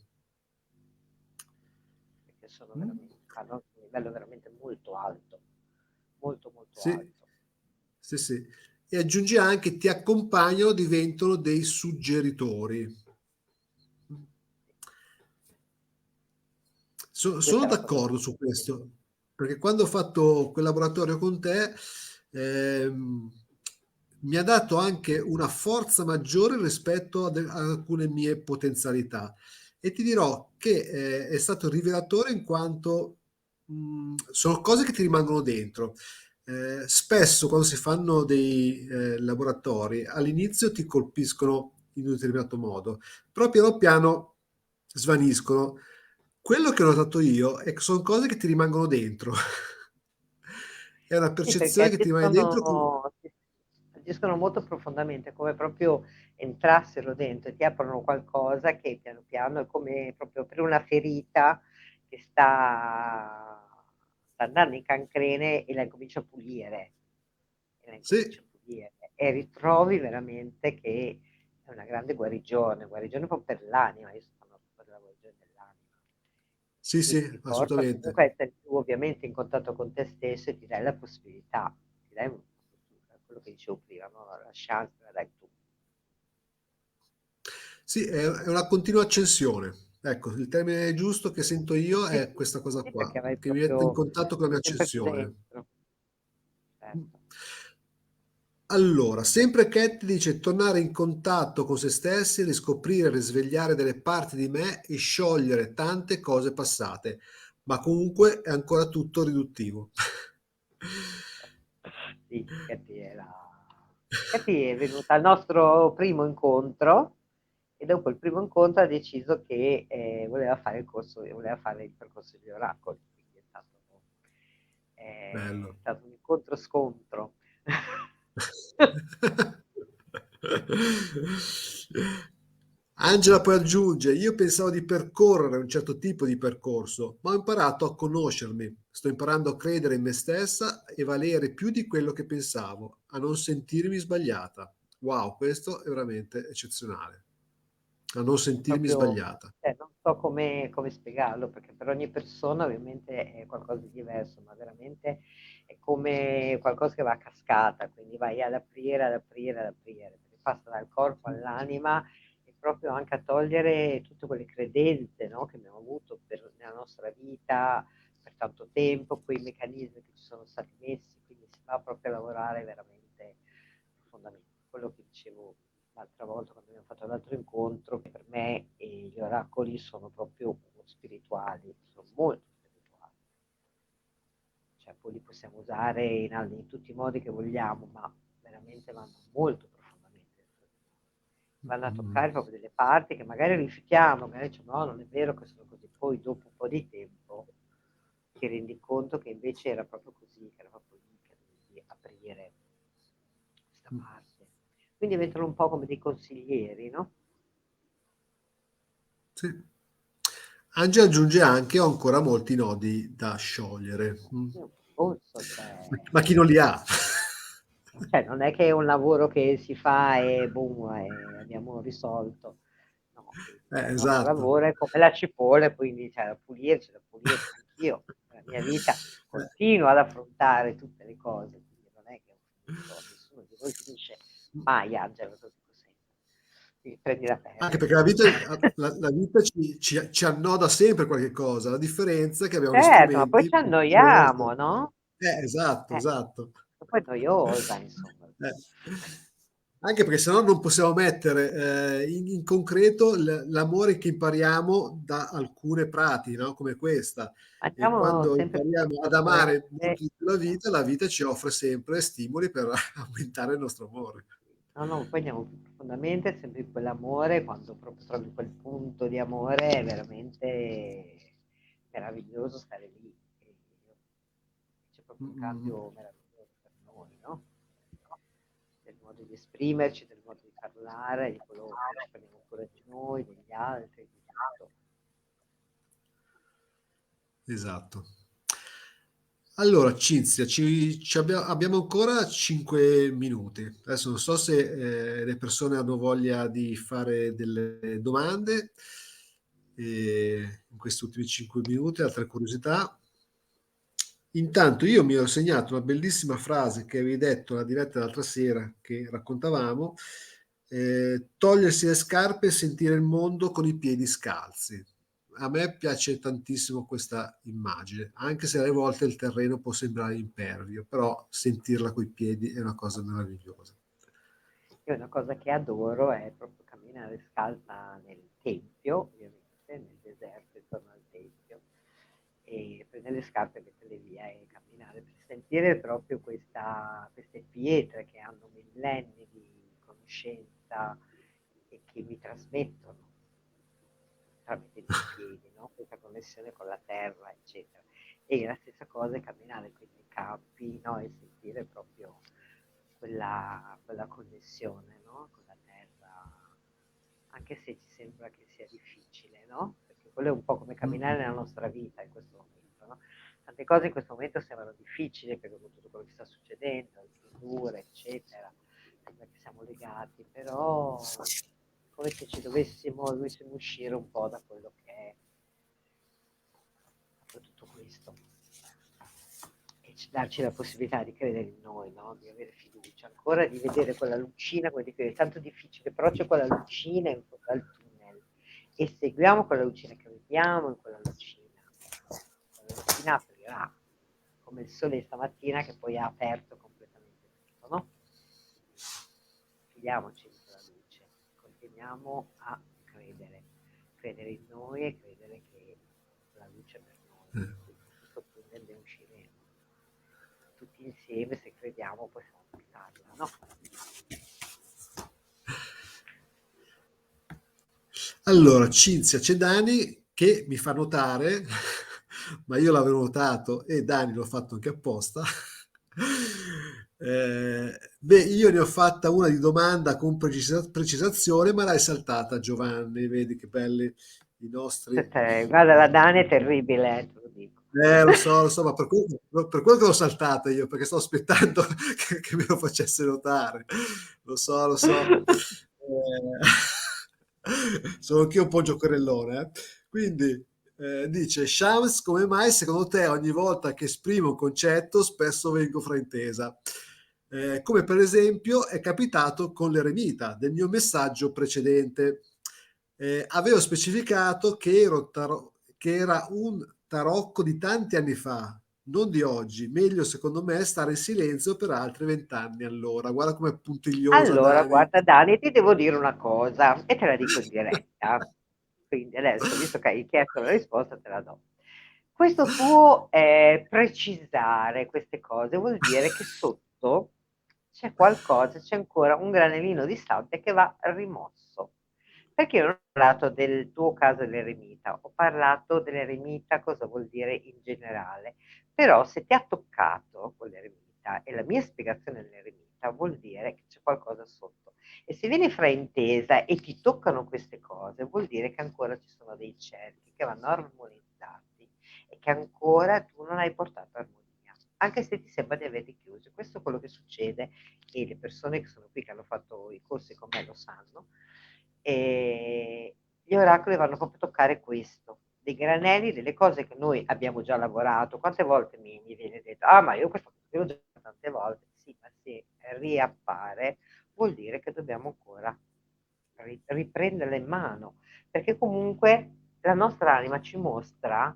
Perché sono Mm? veramente, fanno un livello veramente molto alto, molto molto Sì, alto. sì, sì. E aggiungi anche, ti accompagnano, diventano dei suggeritori. Sono Questa è la cosa d'accordo su questo, perché quando ho fatto quel laboratorio con te, ehm, mi ha dato anche una forza maggiore rispetto ad alcune mie potenzialità. E ti dirò che è stato rivelatore in quanto sono cose che ti rimangono dentro. Spesso quando si fanno dei laboratori, all'inizio ti colpiscono in un determinato modo, però piano piano svaniscono. Quello che ho notato io è che sono cose che ti rimangono dentro. È una sì, perché percezione che ti rimane dentro. agiscono molto profondamente, come proprio entrassero dentro e ti aprono qualcosa che piano piano è come proprio per una ferita che sta andando in cancrene e la incomincia a pulire, Sì, e ritrovi veramente che è una grande guarigione proprio per l'anima, io sto parlando proprio della guarigione dell'anima. sì, Quindi sì, ti porta assolutamente. comunque a essere più ovviamente in contatto con te stesso e ti dai la possibilità, ti dai quello che dicevo prima, no? La chance la dai tu. Sì, è una continua accensione. Ecco, il termine giusto che sento io Sì, è sì, questa cosa sì, qua, perché vai che mi mette in proprio contatto con la mia sempre più accensione. dentro, certo. Allora, sempre Cat dice tornare in contatto con se stessi, riscoprire, risvegliare delle parti di me e sciogliere tante cose passate, ma comunque è ancora tutto riduttivo. Sì, Katy è la Infatti è venuta al nostro primo incontro e dopo il primo incontro ha deciso che voleva fare voleva fare il percorso degli oracoli, quindi è Bello. stato un incontro-scontro. Angela poi aggiunge: Io pensavo di percorrere un certo tipo di percorso, ma ho imparato a conoscermi. Sto imparando a credere in me stessa e valere più di quello che pensavo, a non sentirmi sbagliata. Wow, questo è veramente eccezionale. A non È sentirmi proprio, sbagliata. non so come spiegarlo, perché per ogni persona ovviamente è qualcosa di diverso, ma veramente è come qualcosa che va a cascata, quindi vai ad aprire, ad aprire, ad aprire, perché passa dal corpo all'anima e proprio anche a togliere tutte quelle credenze, no, che abbiamo avuto nella nostra vita per tanto tempo, quei meccanismi che ci sono stati messi, quindi si va proprio a lavorare veramente profondamente. Quello che dicevo l'altra volta quando abbiamo fatto l'altro incontro, che per me gli oracoli sono proprio spirituali, sono molto spirituali. Cioè, poi li possiamo usare in tutti i modi che vogliamo, ma veramente vanno molto profondamente. Vanno a Mm. toccare proprio delle parti che magari rifiutiamo, magari diciamo no, non è vero che sono così. Poi dopo un po' di tempo ti rendi conto che invece era proprio così, che era proprio lì che dovevi aprire questa parte. Quindi diventano un po' come dei consiglieri, no? Sì. Angela aggiunge anche: Ho ancora molti nodi da sciogliere. Mm. Posso, cioè, Ma chi non li ha? non è che è un lavoro che si fa e boom, abbiamo risolto. No, il nostro Esatto. lavoro è come la cipolla, quindi c'è da pulirci, da pulirci. Anch'io, nella mia vita, continuo ad affrontare tutte le cose, quindi non è che ho finito, nessuno di noi finisce mai, Angela, lo dico sempre. Quindi prendi la Anche pelle. perché la vita ci annoda sempre qualche cosa, la differenza è che abbiamo gli Certo, ma poi strumenti ci per poter. annoiamo, no? Esatto, Eh, esatto. poi è noiosa, insomma. Eh. Anche perché sennò non possiamo mettere in concreto l'amore che impariamo da alcune pratiche, no? Come questa. E Andiamo quando sempre più impariamo ad amare profondamente. molto di più la vita ci offre sempre stimoli per aumentare il nostro amore. No, no, poi andiamo più profondamente, sempre in quell'amore, quando proprio trovi quel punto di amore è veramente meraviglioso stare lì. E c'è proprio un Mm. cambio meraviglioso per noi, no? Del modo di esprimerci, del modo di parlare, di quello come ci prendiamo cura di noi, degli altri, di tutto. Esatto. Allora, Cinzia, abbiamo ancora 5 minuti. Adesso non so se le persone hanno voglia di fare delle domande in questi ultimi 5 minuti, altre curiosità. Intanto io mi ero segnato una bellissima frase che avevi detto alla diretta l'altra sera che raccontavamo, togliersi le scarpe e sentire il mondo con i piedi scalzi. A me piace tantissimo questa immagine, anche se alle volte il terreno può sembrare impervio, però sentirla coi piedi è una cosa meravigliosa. Io una cosa che adoro è proprio camminare scalza nel tempio, ovviamente, nel deserto intorno al tempio, e prendere le scarpe e metterle via e camminare per sentire proprio queste pietre che hanno millenni di conoscenza e che mi trasmettono tramite i miei piedi, no? Questa connessione con la terra, eccetera. E la stessa cosa è camminare qui nei campi, no? E sentire proprio quella connessione, no? Con la terra, anche se ci sembra che sia difficile, no? Perché quello è un po' come camminare Mm. nella nostra vita in questo momento, no? Tante cose in questo momento sembrano difficili perché con tutto quello che sta succedendo, le chiusure, eccetera, sembra che siamo legati, però come se dovessimo uscire un po' da quello che è proprio tutto questo e darci la possibilità di credere in noi, no? Di avere fiducia, ancora di vedere quella lucina, come dico, è tanto difficile, però c'è quella lucina in fondo al tunnel e seguiamo quella lucina, crediamo in quella lucina aprirà, come il sole stamattina che poi ha aperto completamente tutto, no? Fidiamoci di quella luce, continuiamo a credere in noi e credere che la luce è per noi, Eh. quindi questo tunnel ne usciremo. Tutti insieme, se crediamo, possiamo portarla, no? Allora, Cinzia, c'è Dani che mi fa notare, ma io l'avevo notato e Dani l'ho fatto anche apposta. Beh, io ne ho fatta una di domanda con precisazione, ma l'hai saltata, Giovanni. Vedi che belli i nostri. Guarda, la Dani è terribile, te lo dico. Lo so, ma per quello che l'ho saltata io, perché sto aspettando che me lo facesse notare. Lo so. Sono anch'io un po' giocherellone, eh. Quindi, dice, Shams, come mai secondo te ogni volta che esprimo un concetto spesso vengo fraintesa? Come per esempio è capitato con l'eremita del mio messaggio precedente. Avevo specificato che era un tarocco di tanti anni fa, non di oggi. Meglio, secondo me, stare in silenzio per altri 20 anni allora. Guarda com'è puntigliosa, Allora, Dani. guarda Dani, ti devo dire una cosa e te la dico in diretta. Quindi adesso, visto che hai chiesto la risposta, te la do. Questo tuo precisare queste cose vuol dire che sotto c'è qualcosa, c'è ancora un granellino di sabbia che va rimosso. Perché io non ho parlato del tuo caso dell'eremita, ho parlato dell'eremita, cosa vuol dire in generale. Però se ti ha toccato con l'eremita e la mia spiegazione dell'eremita vuol dire che c'è qualcosa sotto. E se viene fraintesa e ti toccano queste cose, vuol dire che ancora ci sono dei cerchi che vanno armonizzati e che ancora tu non hai portato armonia, anche se ti sembra di averli chiusi. Questo è quello che succede e le persone che sono qui, che hanno fatto i corsi con me, lo sanno. E gli oracoli vanno proprio a toccare questo, dei granelli, delle cose che noi abbiamo già lavorato. Quante volte mi viene detto, ah ma io questa cosa l'ho già fatta tante volte, sì, ma se riappare vuol dire che dobbiamo ancora riprenderla in mano, perché comunque la nostra anima ci mostra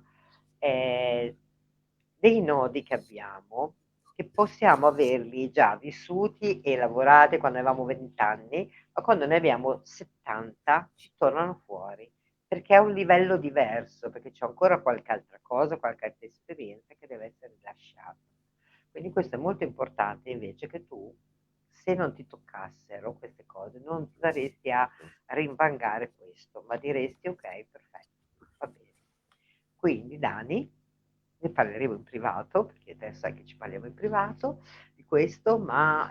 dei nodi che abbiamo, che possiamo averli già vissuti e lavorati quando avevamo 20 anni, ma quando ne abbiamo 70 ci tornano fuori, perché è un livello diverso, perché c'è ancora qualche altra cosa, qualche altra esperienza che deve essere rilasciata. Quindi questo è molto importante invece che tu, se non ti toccassero queste cose, non saresti a rinvangare questo, ma diresti ok, perfetto, va bene. Quindi Dani, ne parleremo in privato, perché adesso sai che ci parliamo in privato di questo, ma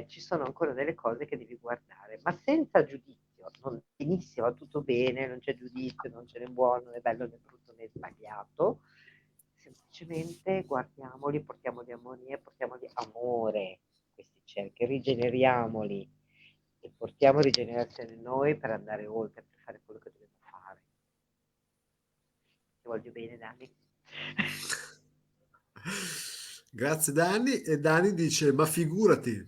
ci sono ancora delle cose che devi guardare, ma senza giudizio, non benissimo, va tutto bene, non c'è giudizio, non c'è né buono, né bello, né brutto, né sbagliato, semplicemente guardiamoli, portiamoli armonia, portiamoli amore, questi cerchi, rigeneriamoli e portiamo rigenerazione in noi per andare oltre, per fare quello che dobbiamo fare. Ti voglio bene, Dani. Grazie Dani. E Dani dice, ma figurati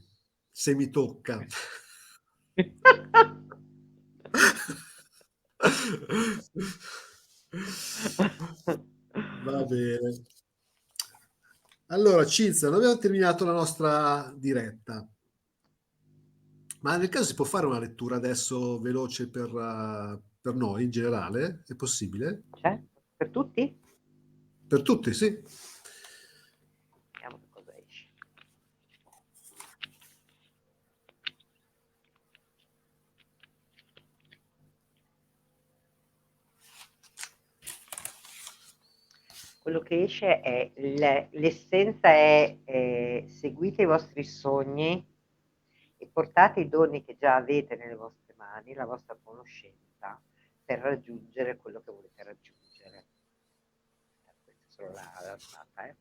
se mi tocca. Va bene. Allora, Cinzia, noi abbiamo terminato la nostra diretta, ma nel caso si può fare una lettura adesso veloce per noi in generale? È possibile? Certo, per tutti? Per tutti, sì. Vediamo che cosa esce. Quello che esce è l'essenza è seguite i vostri sogni e portate i doni che già avete nelle vostre mani, la vostra conoscenza, per raggiungere quello che volete raggiungere. Questa è solo la data, eh.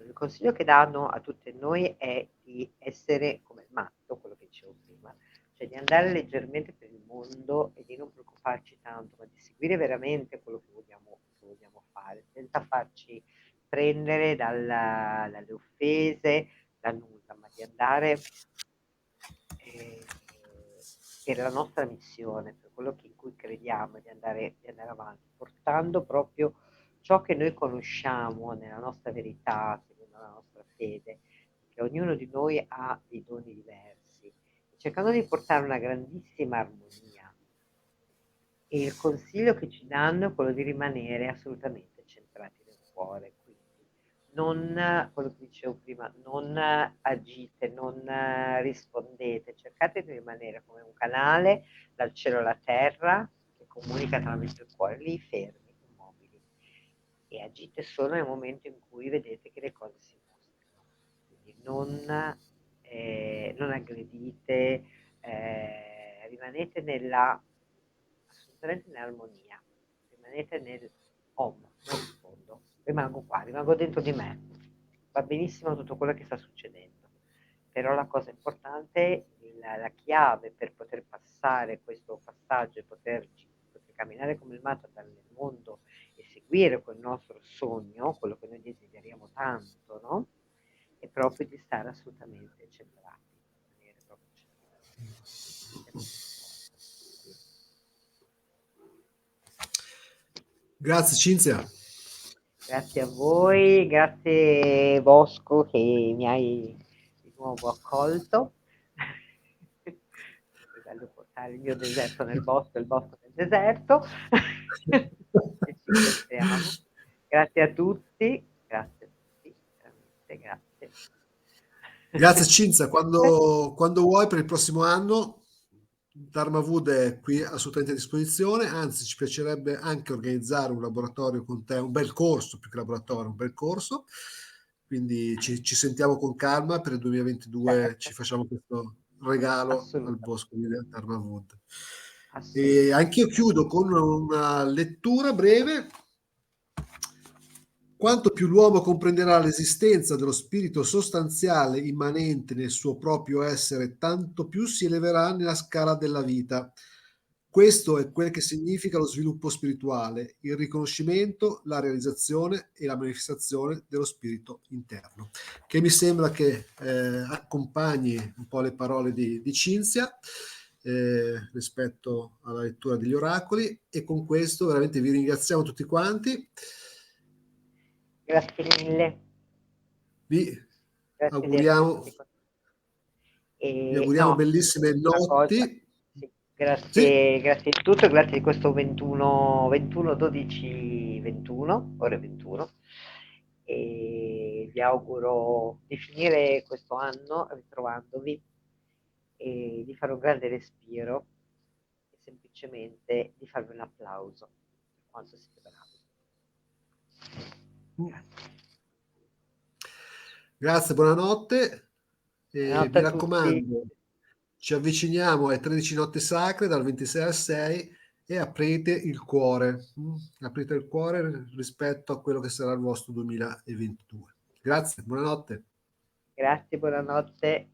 Il consiglio che danno a tutte noi è di essere come il matto, quello che dicevo prima, cioè di andare leggermente per il mondo e di non preoccuparci tanto, ma di seguire veramente quello che vogliamo fare, senza farci prendere dalle offese, da nulla, ma di andare eh, per la nostra missione, per quello in cui crediamo, di andare avanti, portando proprio ciò che noi conosciamo nella nostra verità, secondo la nostra fede, che ognuno di noi ha dei doni diversi, cercando di portare una grandissima armonia. E il consiglio che ci danno è quello di rimanere assolutamente centrati nel cuore, quindi non, quello che dicevo prima, non agite, non rispondete, cercate di rimanere come un canale dal cielo alla terra che comunica tramite il cuore, lì fermi, immobili, e agite solo nel momento in cui vedete che le cose si mostrano. Quindi non aggredite, rimanete assolutamente nell'armonia, rimanete nel Om, non rispondo, rimango qua, rimango dentro di me. Va benissimo tutto quello che sta succedendo, però la cosa importante, la chiave per poter passare questo passaggio e poter camminare come il matto nel mondo e seguire quel nostro sogno, quello che noi desideriamo tanto, no? È proprio di stare assolutamente centrati, rimanere proprio centrati. Grazie Cinzia. Grazie a voi, grazie Bosco che mi hai di nuovo accolto. È bello portare il mio deserto nel bosco e il bosco nel deserto. E ci incontriamo. Grazie a tutti, veramente grazie. Grazie Cinzia, quando vuoi per il prossimo anno Dharma Wood è qui assolutamente a disposizione, anzi ci piacerebbe anche organizzare un laboratorio con te, un bel corso, più che laboratorio, un bel corso, quindi ci sentiamo con calma per il 2022, Certo, ci facciamo questo regalo al assolutamente, bosco di Dharma Wood. E assolutamente. anch'io chiudo con una lettura breve. Quanto più l'uomo comprenderà l'esistenza dello spirito sostanziale immanente nel suo proprio essere, tanto più si eleverà nella scala della vita. Questo è quel che significa lo sviluppo spirituale, il riconoscimento, la realizzazione e la manifestazione dello spirito interno, che mi sembra che accompagni un po' le parole di Cinzia rispetto alla lettura degli oracoli, e con questo veramente vi ringraziamo tutti quanti. Grazie mille, Vi grazie di essere auguriamo, stati con noi. vi E auguriamo no, bellissime una cosa, notti. sì, Sì, grazie di tutto, grazie di questo 21, 12, 21, ore 21. E vi auguro di finire questo anno ritrovandovi e di fare un grande respiro e semplicemente di farvi un applauso per quanto siete bravi. Grazie. grazie, buonanotte. E Buonanotte mi a tutti. raccomando, ci avviciniamo alle 13 notti sacre dal 26 al 6 e aprite il cuore, aprite il cuore rispetto a quello che sarà il vostro 2022. Grazie, buonanotte. Grazie, buonanotte.